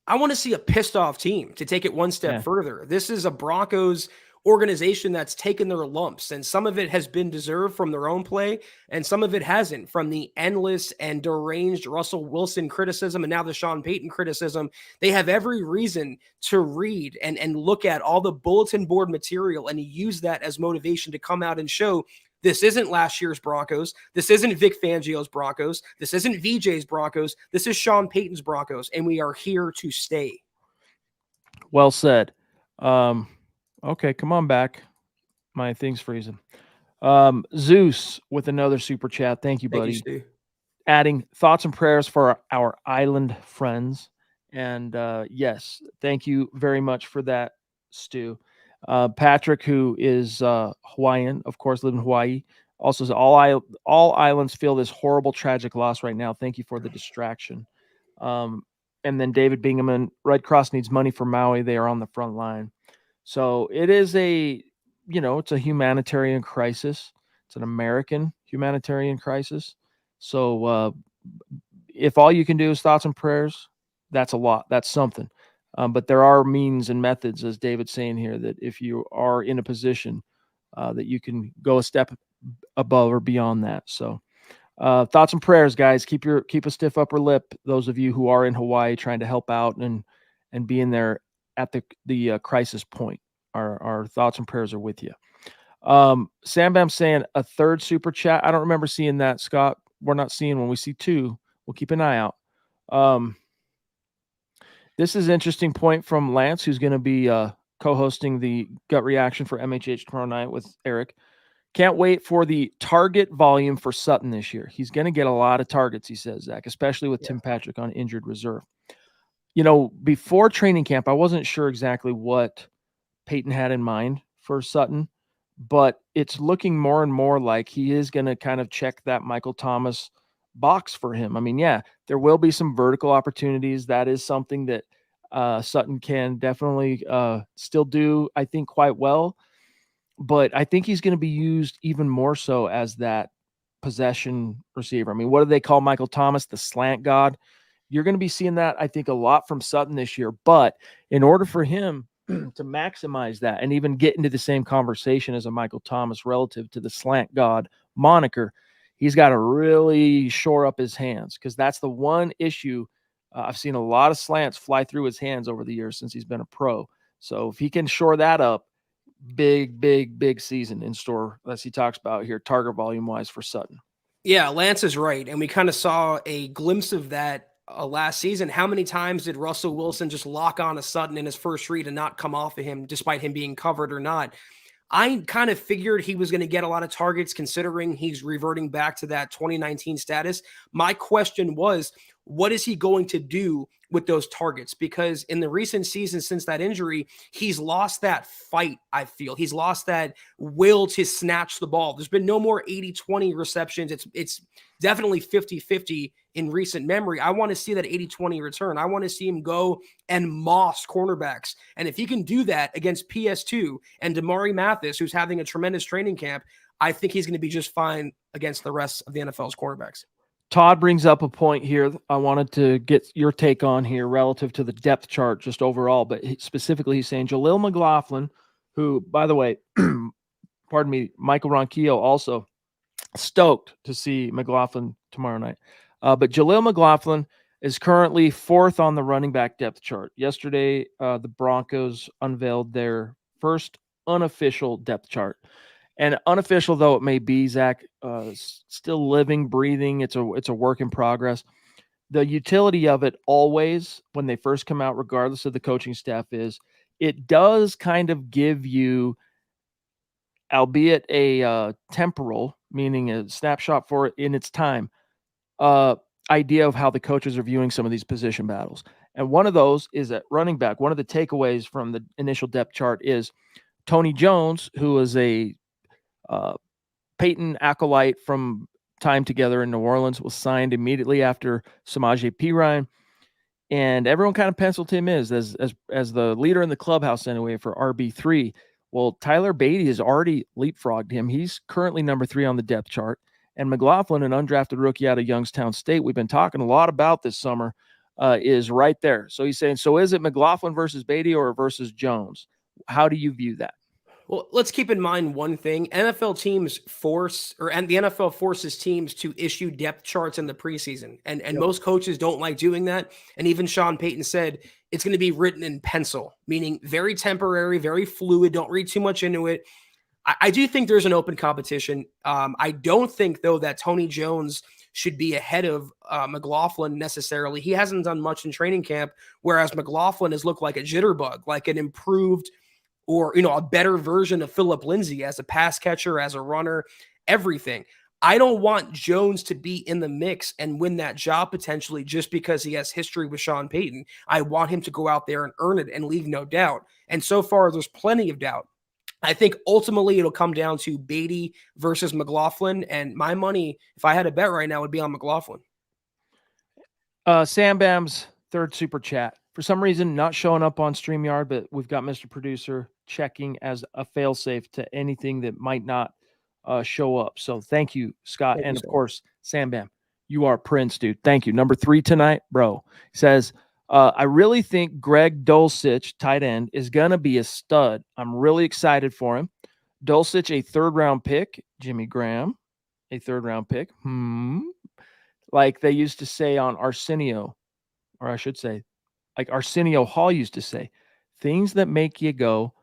I want to see a pissed off team to take it one step further. This is a Broncos organization that's taken their lumps, and some of it has been deserved from their own play, and some of it hasn't, from the endless and deranged Russell Wilson criticism and now the Sean Payton criticism. They have every reason to read and look at all the bulletin board material and use that as motivation to come out and show this isn't last year's Broncos. This isn't Vic Fangio's Broncos. This isn't VJ's Broncos. This is Sean Payton's Broncos, and we are here to stay. Well said. Okay, come on back. My thing's freezing. Zeus with another super chat. Thank you, buddy. Thank you, Stu. Adding thoughts and prayers for our island friends. And yes, thank you very much for that, Stu. Patrick, who is Hawaiian, of course, live in Hawaii, also says all islands feel this horrible, tragic loss right now. Thank you for the distraction. And then David Bingaman, Red Cross needs money for Maui. They are on the front line. So it is it's a humanitarian crisis. It's an American humanitarian crisis. So if all you can do is thoughts and prayers, that's a lot. That's something. But there are means and methods, as David's saying here, that if you are in a position that you can go a step above or beyond that. So thoughts and prayers, guys. Keep a stiff upper lip. Those of you who are in Hawaii trying to help out and being there at the crisis point, our thoughts and prayers are with you. Sam Bam saying a third super chat. I don't remember seeing that, Scott. We're not seeing when we see two. We'll keep an eye out. This is an interesting point from Lance, who's going to be co-hosting the gut reaction for MHH tomorrow night with Eric. Can't wait for the target volume for Sutton this year. He's going to get a lot of targets, he says, Zach, especially with Tim Patrick on injured reserve. before training camp, I wasn't sure exactly what Payton had in mind for Sutton, but it's looking more and more like he is going to kind of check that Michael Thomas box for him. I mean, yeah, there will be some vertical opportunities. That is something that Sutton can definitely still do, I think, quite well. But I think he's going to be used even more so as that possession receiver. I mean, what do they call Michael Thomas? The slant god. You're going to be seeing that, I think, a lot from Sutton this year. But in order for him to maximize that and even get into the same conversation as a Michael Thomas relative to the slant god moniker, he's got to really shore up his hands, because that's the one issue. I've seen a lot of slants fly through his hands over the years since he's been a pro. So if he can shore that up, big season in store, as he talks about here, target volume wise for Sutton. Yeah, Lance is right. And we kind of saw a glimpse of that last season. How many times did Russell Wilson just lock on a Sutton in his first read and not come off of him, despite him being covered or not? I kind of figured he was going to get a lot of targets, considering he's reverting back to that 2019 status. My question was, what is he going to do with those targets? Because in the recent season since that injury, he's lost that fight, I feel. He's lost that will to snatch the ball. There's been no more 80-20 receptions. It's definitely 50-50 in recent memory. I want to see that 80-20 return. I want to see him go and moss cornerbacks. And if he can do that against PS2 and Damari Mathis, who's having a tremendous training camp, I think he's going to be just fine against the rest of the NFL's quarterbacks. Todd brings up a point here I wanted to get your take on here relative to the depth chart just overall, but specifically he's saying Jaleel McLaughlin, who, by the way, pardon me, Michael Ronquillo also stoked to see McLaughlin tomorrow night. But Jaleel McLaughlin is currently 4th on the running back depth chart. Yesterday, the Broncos unveiled their first unofficial depth chart. And unofficial though it may be, Zach, still living, breathing. It's a work in progress. The utility of it always, when they first come out, regardless of the coaching staff, is it does kind of give you, albeit a temporal, meaning a snapshot for it in its time, idea of how the coaches are viewing some of these position battles. And one of those is at running back. One of the takeaways from the initial depth chart is Tony Jones, who is a Payton acolyte from time together in New Orleans, was signed immediately after Samaje Perine, and everyone kind of penciled him as the leader in the clubhouse anyway for RB3. Well, Tyler Beatty has already leapfrogged him. He's currently number 3 on the depth chart, and McLaughlin, an undrafted rookie out of Youngstown State, we've been talking a lot about this summer, is right there. So he's saying, so is it McLaughlin versus Beatty or versus Jones? How do you view that? Well, let's keep in mind one thing. NFL teams and the NFL forces teams to issue depth charts in the preseason. And most coaches don't like doing that. And even Sean Payton said it's going to be written in pencil, meaning very temporary, very fluid. Don't read too much into it. I do think there's an open competition. I don't think, though, that Tony Jones should be ahead of McLaughlin necessarily. He hasn't done much in training camp, whereas McLaughlin has looked like a jitterbug, like an improved or, a better version of Phillip Lindsay as a pass catcher, as a runner, everything. I don't want Jones to be in the mix and win that job potentially just because he has history with Sean Payton. I want him to go out there and earn it and leave no doubt. And so far, there's plenty of doubt. I think ultimately it'll come down to Beatty versus McLaughlin. And my money, if I had a bet right now, would be on McLaughlin. Sam Bam's third super chat. For some reason, not showing up on StreamYard, but we've got Mr. Producer checking as a failsafe to anything that might not show up. So thank you, Scott. And of course, Sam Bam, you are Prince, dude. Thank you. Number 3 tonight, bro. Says, I really think Greg Dulcich, tight end, is going to be a stud. I'm really excited for him. Dulcich, a 3rd-round pick. Jimmy Graham, a 3rd-round pick. Like they used to say on Arsenio, or I should say, like Arsenio Hall used to say, things that make you go,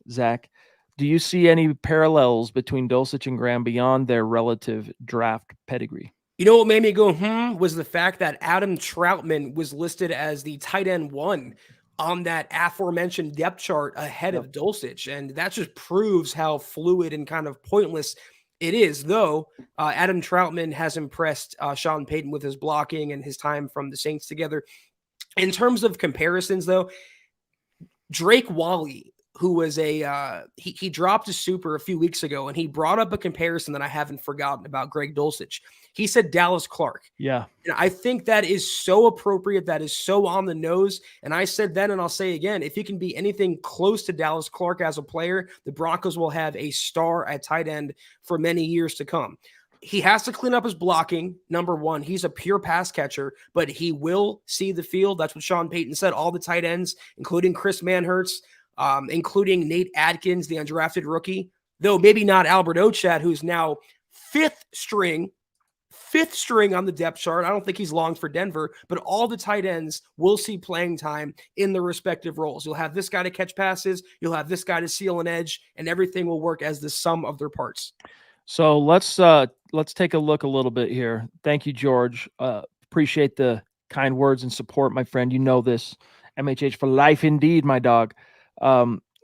Zach, do you see any parallels between Dulcich and Graham beyond their relative draft pedigree? You know what made me go, was the fact that Adam Troutman was listed as the tight end 1 on that aforementioned depth chart ahead of Dulcich. And that just proves how fluid and kind of pointless it is, though. Adam Troutman has impressed Sean Payton with his blocking and his time from the Saints together. In terms of comparisons, though, Drake Wally, who was he dropped a super a few weeks ago, and he brought up a comparison that I haven't forgotten about Greg Dulcich. He said Dallas Clark. Yeah. And I think that is so appropriate. That is so on the nose. And I said then, and I'll say again, if he can be anything close to Dallas Clark as a player, the Broncos will have a star at tight end for many years to come. He has to clean up his blocking. Number one, he's a pure pass catcher, but he will see the field. That's what Sean Payton said. All the tight ends, including Chris Manhertz, including Nate Adkins, the undrafted rookie, though maybe not Albert Ochat, who's now fifth string on the depth chart. I don't think he's long for Denver, but all the tight ends will see playing time in the respective roles. You'll have this guy to catch passes. You'll have this guy to seal an edge, and everything will work as the sum of their parts. So let's take a look a little bit here. Thank you, George. Appreciate the kind words and support, my friend. You know this. MHH for life indeed, my dog.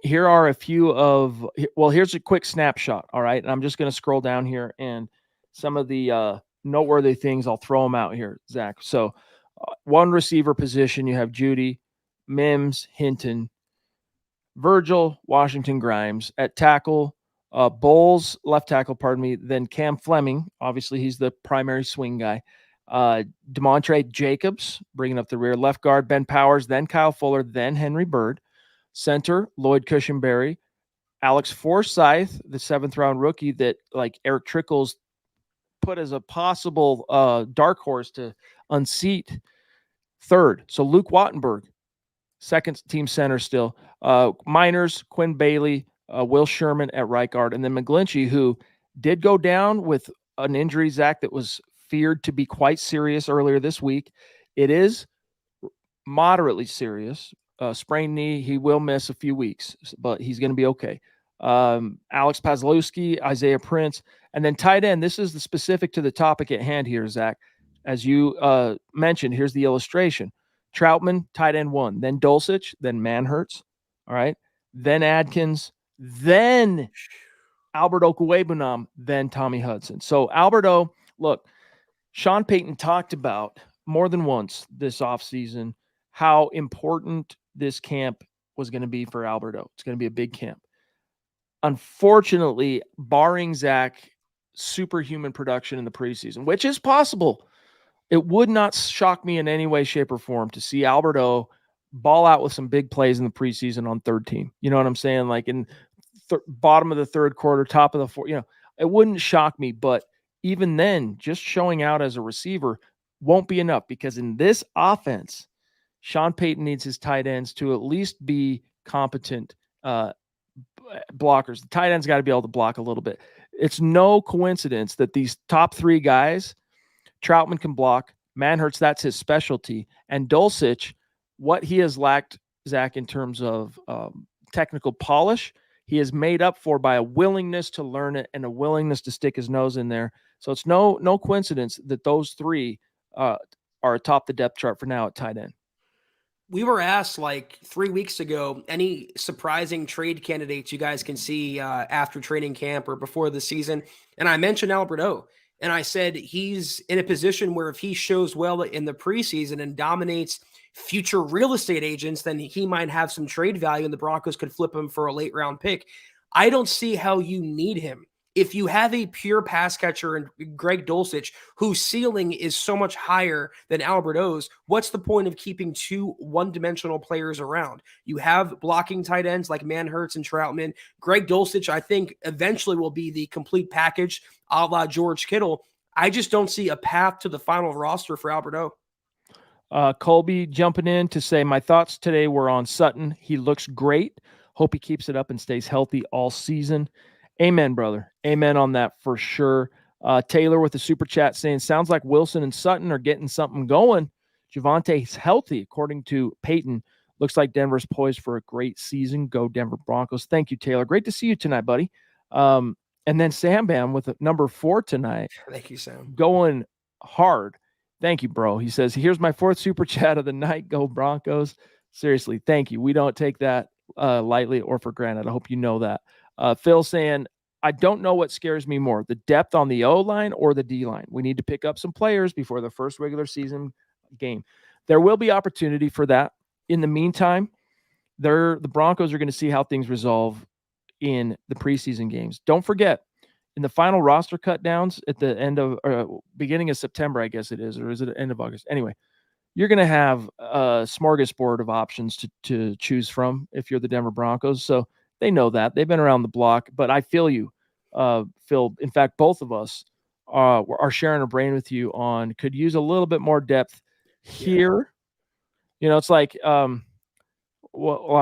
Here are a few of, well, here's a quick snapshot, all right? And I'm just going to scroll down here, and some of the noteworthy things, I'll throw them out here, Zach. So one receiver position, you have Judy, Mims, Hinton, Virgil, Washington, Grimes. At tackle, Bowles, left tackle, pardon me, then Cam Fleming. Obviously, he's the primary swing guy. DeMontre Jacobs, bringing up the rear. Left guard, Ben Powers, then Kyle Fuller, then Henry Bird. Center, Lloyd Cushenberry. Alex Forsythe, the 7th-round rookie that, like, Eric Trickles put as a possible dark horse to unseat. Third, so Luke Wattenberg, second-team center still. Miners, Quinn Bailey, Will Sherman at right guard, and then McGlinchey, who did go down with an injury, Zach, that was feared to be quite serious earlier this week. It is moderately serious. Sprained knee. He will miss a few weeks, but he's going to be okay. Alex Pazlowski, Isaiah Prince, and then tight end. This is the specific to the topic at hand here, Zach. As you mentioned, here's the illustration. Troutman, tight end 1, then Dulcich, then Manhertz, all right, then Adkins, then Albert Okwuegbunam, then Tommy Hudson. So Alberto, look, Sean Payton talked about more than once this offseason how important this camp was going to be for Alberto. It's going to be a big camp. Unfortunately, barring Zach, superhuman production in the preseason, which is possible, it would not shock me in any way, shape, or form to see Alberto ball out with some big plays in the preseason on third team. You know what I'm saying? Like in bottom of the third quarter, top of the fourth, it wouldn't shock me. But even then, just showing out as a receiver won't be enough, because in this offense, Sean Payton needs his tight ends to at least be competent blockers. The tight end's got to be able to block a little bit. It's no coincidence that these top 3 guys, Troutman can block, Manhertz, that's his specialty, and Dulcich, what he has lacked, Zach, in terms of technical polish, he has made up for by a willingness to learn it and a willingness to stick his nose in there. So it's no coincidence that those 3 are atop the depth chart for now at tight end. We were asked like 3 weeks ago, any surprising trade candidates you guys can see after training camp or before the season. And I mentioned Albert O. And I said he's in a position where if he shows well in the preseason and dominates future real estate agents, then he might have some trade value and the Broncos could flip him for a late round pick. I don't see how you need him. If you have a pure pass catcher in Greg Dulcich, whose ceiling is so much higher than Albert O's, what's the point of keeping 2 one-dimensional players around? You have blocking tight ends like Manhertz and Troutman. Greg Dulcich, I think, eventually will be the complete package, a la George Kittle. I just don't see a path to the final roster for Albert O. Colby jumping in to say, my thoughts today were on Sutton. He looks great. Hope he keeps it up and stays healthy all season. Amen, brother. Amen on that for sure. Taylor with the super chat saying, sounds like Wilson and Sutton are getting something going. Javante's healthy, according to Payton. Looks like Denver's poised for a great season. Go Denver Broncos. Thank you, Taylor. Great to see you tonight, buddy. And then Sam Bam with number 4 tonight. Thank you, Sam. Going hard. Thank you, bro. He says, here's my 4th super chat of the night. Go Broncos. Seriously, thank you. We don't take that lightly or for granted. I hope you know that. Phil saying, I don't know what scares me more, the depth on the O-line or the D-line. We need to pick up some players before the first regular season game. there will be opportunity for that. In the meantime, the Broncos are going to see how things resolve in the preseason games. Don't forget, in the final roster cut downs at the end of beginning of September, I guess it is, or is it end of August? Anyway, you're going to have a smorgasbord of options to choose from if you're the Denver Broncos. So they know that. They've been around the block, but I feel you, Phil. In fact, both of us are sharing a brain with you on could use a little bit more depth here. You know, it's like on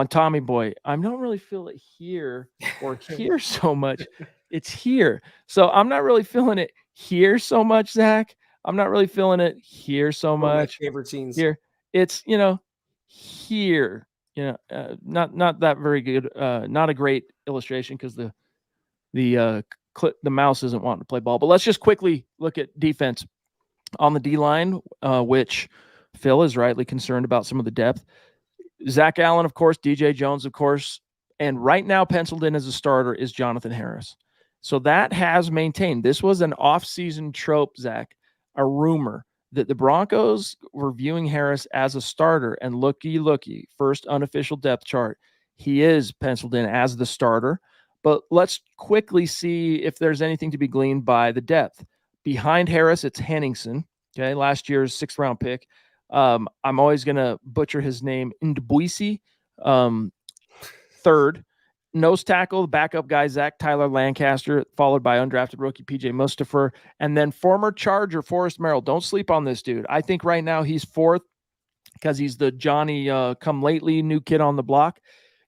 Tommy Boy, I don't really feel it here or here so much. It's here. So I'm not really feeling it here so much, Zach. I'm not really feeling it here so One of my much. favorite scenes. Here. It's, here. Not that very good. Not a great illustration because the mouse isn't wanting to play ball. But let's just quickly look at defense on the D-line, which Phil is rightly concerned about some of the depth. Zach Allen, of course, DJ Jones, of course, and right now penciled in as a starter is Jonathan Harris. So that has maintained. This was an off-season trope, Zach, a rumor that the Broncos were viewing Harris as a starter, and looky, first unofficial depth chart, he is penciled in as the starter. But let's quickly see if there's anything to be gleaned by the depth. Behind Harris, it's Henningsen, okay, last year's 6th-round pick. I'm always going to butcher his name, Ndbuisi, third. Nose tackle, the backup guy, Zach Tyler Lancaster, followed by undrafted rookie PJ Mustipher, and then former Charger Forrest Merrill. Don't sleep on this dude. I think right now he's 4th because he's the Johnny come lately new kid on the block.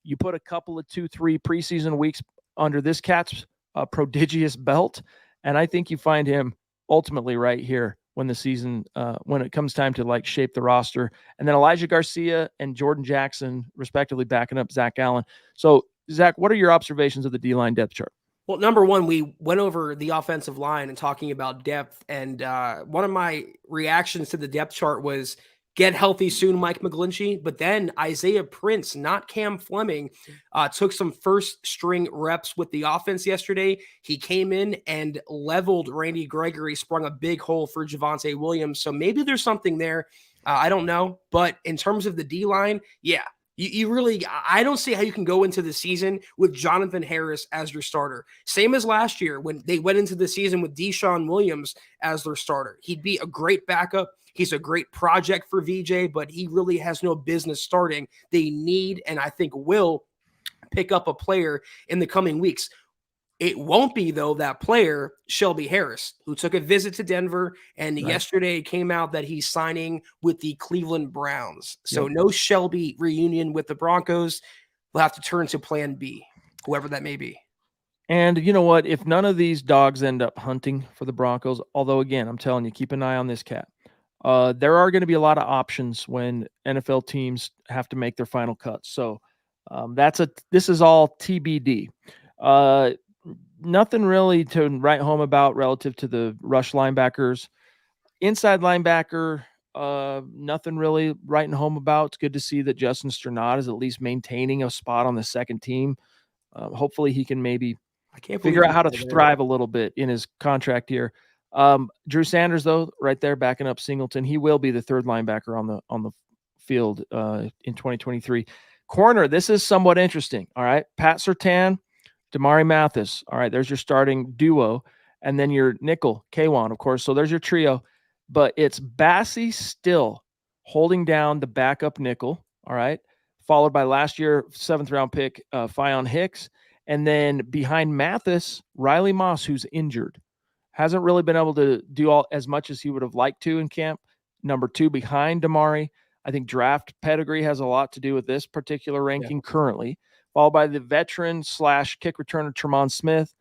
You put a couple of 2-3 preseason weeks under this cat's prodigious belt, and I think you find him ultimately right here when the season, when it comes time to shape the roster. And then Elijah Garcia and Jordan Jackson, respectively, backing up Zach Allen. So, Zach, what are your observations of the D-line depth chart? Well, number one, we went over the offensive line and talking about depth. And one of my reactions to the depth chart was get healthy soon, Mike McGlinchey. But then Isaiah Prince, not Cam Fleming, took some first string reps with the offense yesterday. He came in and leveled Randy Gregory, sprung a big hole for Javonte Williams. So maybe there's something there. I don't know. But in terms of the D-line, yeah. You really, I don't see how you can go into the season with Jonathan Harris as your starter. Same as last year when they went into the season with Deshaun Williams as their starter. He'd be a great backup. He's a great project for VJ, but he really has no business starting. They need, and I think will, pick up a player in the coming weeks. It won't be, though, that player, Shelby Harris, who took a visit to Denver, and yesterday it came out that he's signing with the Cleveland Browns. So no Shelby reunion with the Broncos. We'll have to turn to plan B, whoever that may be. And you know what? If none of these dogs end up hunting for the Broncos, although, again, I'm telling you, keep an eye on this cat. There are going to be a lot of options when NFL teams have to make their final cuts. So this is all TBD. Nothing really to write home about relative to the rush linebackers. Inside linebacker, nothing really writing home about. It's good to see that Justin Sternad is at least maintaining a spot on the second team. Hopefully he can maybe figure out how to thrive a little bit in his contract here. Drew Sanders, though, right there backing up Singleton. He will be the third linebacker on the field in 2023. Corner, this is somewhat interesting. All right. Pat Surtain, Damari Mathis. All right, there's your starting duo. And then your nickel, Kwan, of course. So there's your trio. But it's Bassie still holding down the backup nickel, all right, followed by last year 7th-round pick Fionn Hicks. And then behind Mathis, Riley Moss, who's injured. Hasn't really been able to do as much as he would have liked to in camp. Number 2 behind Damari. I think draft pedigree has a lot to do with this particular ranking currently. Followed by the veteran / kick returner Tremont Smith,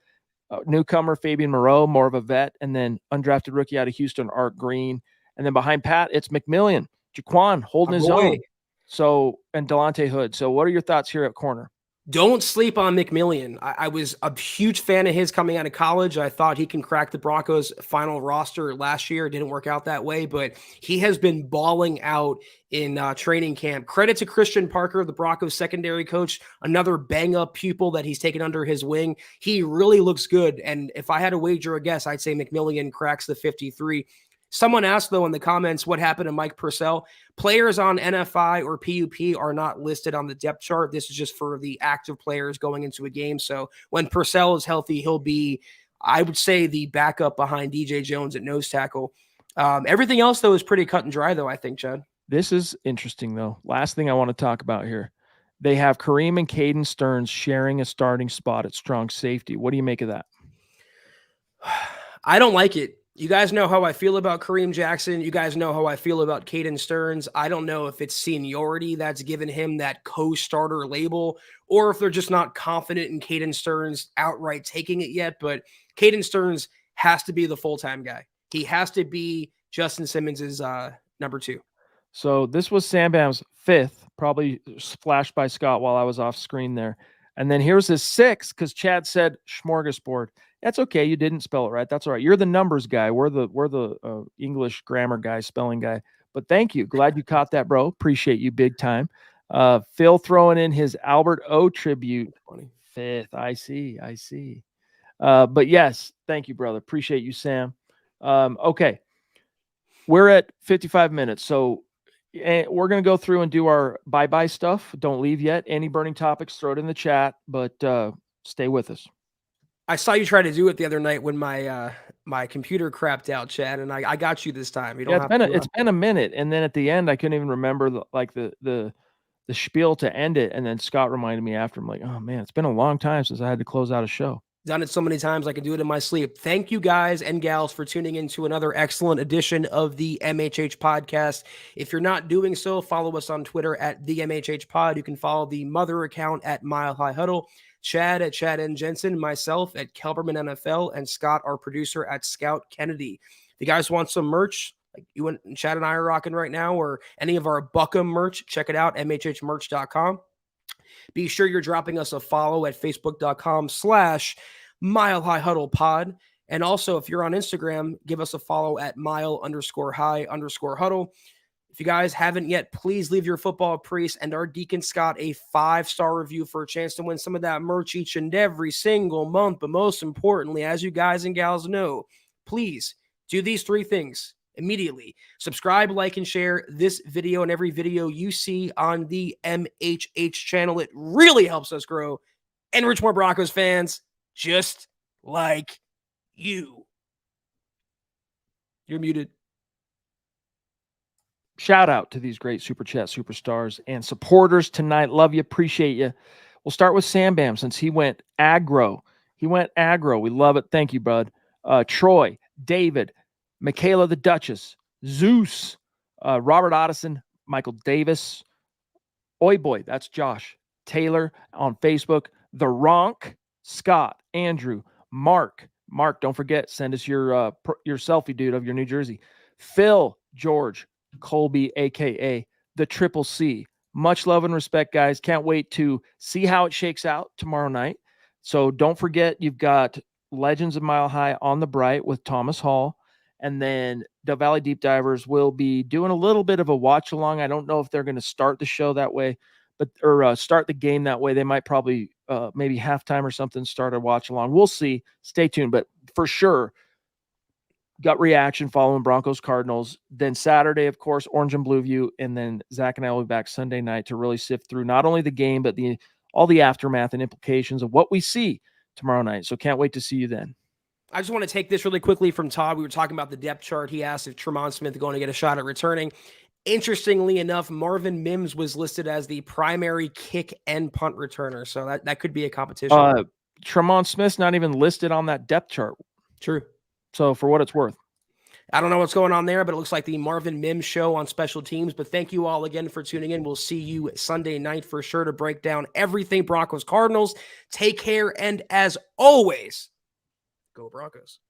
newcomer Fabian Moreau, more of a vet, and then undrafted rookie out of Houston, Art Green. And then behind Pat, it's McMillian, Jaquan holding his own. So, and Delonte Hood. So what are your thoughts here at corner? Don't sleep on McMillian. I was a huge fan of his coming out of college. I thought he can crack the Broncos' final roster last year. It didn't work out that way, but he has been balling out in training camp. Credit to Christian Parker, the Broncos secondary coach, another bang-up pupil that he's taken under his wing. He really looks good, and if I had to wager a guess, I'd say McMillian cracks the 53. Someone asked, though, in the comments what happened to Mike Purcell. Players on NFI or PUP are not listed on the depth chart. This is just for the active players going into a game. So when Purcell is healthy, he'll be, I would say, the backup behind DJ Jones at nose tackle. Everything else, though, is pretty cut and dry, though, I think, Chad. This is interesting, though. Last thing I want to talk about here. They have Kareem and Caden Stearns sharing a starting spot at strong safety. What do you make of that? I don't like it. You guys know how I feel about Kareem Jackson. You guys know how I feel about Caden Stearns. I don't know if it's seniority that's given him that co-starter label or if they're just not confident in Caden Stearns outright taking it yet. But Caden Stearns has to be the full-time guy. He has to be Justin Simmons' number 2. So this was Sam Bam's 5th, probably flashed by Scott while I was off screen there. And then here's his 6th because Chad said smorgasbord. That's okay. You didn't spell it right. That's all right. You're the numbers guy. We're the English grammar guy, spelling guy. But thank you. Glad you caught that, bro. Appreciate you big time. Phil throwing in his Albert O tribute. 5th. I see. But yes, thank you, brother. Appreciate you, Sam. Okay. We're at 55 minutes. So we're going to go through and do our bye-bye stuff. Don't leave yet. Any burning topics, throw it in the chat, but stay with us. I saw you try to do it the other night when my my computer crapped out, Chad, and I got you this time. You don't it's been a minute, and then at the end, I couldn't even remember the spiel to end it, and then Scott reminded me after. I'm like, oh man, it's been a long time since I had to close out a show. Done it so many times I can do it in my sleep. Thank you guys and gals for tuning into another excellent edition of the MHH podcast. If you're not doing so, follow us on Twitter at the MHH pod. You can follow the mother account at Mile High Huddle. Chad at Chad and Jensen, myself at Kelberman NFL, and Scott, our producer, at Scout Kennedy. If you guys want some merch, like you and Chad and I are rocking right now, or any of our Buckham merch, check it out, mhhmerch.com. Be sure you're dropping us a follow at facebook.com/Mile High Huddle Pod. And also, if you're on Instagram, give us a follow at mile_high_huddle. If you guys haven't yet, please leave your football priest and our Deacon Scott a 5-star review for a chance to win some of that merch each and every single month. But most importantly, as you guys and gals know, please do these 3 things immediately. Subscribe, like, and share this video and every video you see on the MHH channel. It really helps us grow and reach more Broncos fans just like you. You're muted. Shout out to these great Super Chat superstars and supporters tonight. Love you. Appreciate you. We'll start with Sam Bam since he went aggro. We love it. Thank you, bud. Troy, David, Michaela the Duchess, Zeus, Robert Otteson, Michael Davis, Oi Boy, that's Josh, Taylor on Facebook, The Ronk, Scott, Andrew, Mark, don't forget, send us your selfie, dude, of your New Jersey. Phil, George, Colby, a.k.a. the Triple C. Much love and respect, guys. Can't wait to see how it shakes out tomorrow night. So don't forget, you've got Legends of Mile High on the Bright with Thomas Hall. And then the Valley Deep Divers will be doing a little bit of a watch along. I don't know if they're going to start the show that way, or start the game that way. They might probably maybe halftime or something start a watch along. We'll see. Stay tuned. But for sure, gut reaction following Broncos Cardinals. Then Saturday, of course, Orange and Blue View. And then Zach and I will be back Sunday night to really sift through not only the game, but all the aftermath and implications of what we see tomorrow night. So can't wait to see you then. I just want to take this really quickly from Todd. We were talking about the depth chart. He asked if Tremont Smith is going to get a shot at returning. Interestingly enough, Marvin Mims was listed as the primary kick and punt returner. So that could be a competition. Tremont Smith's not even listed on that depth chart. True. So for what it's worth. I don't know what's going on there, but it looks like the Marvin Mims show on special teams. But thank you all again for tuning in. We'll see you Sunday night for sure to break down everything Broncos Cardinals. Take care. And as always, go Broncos.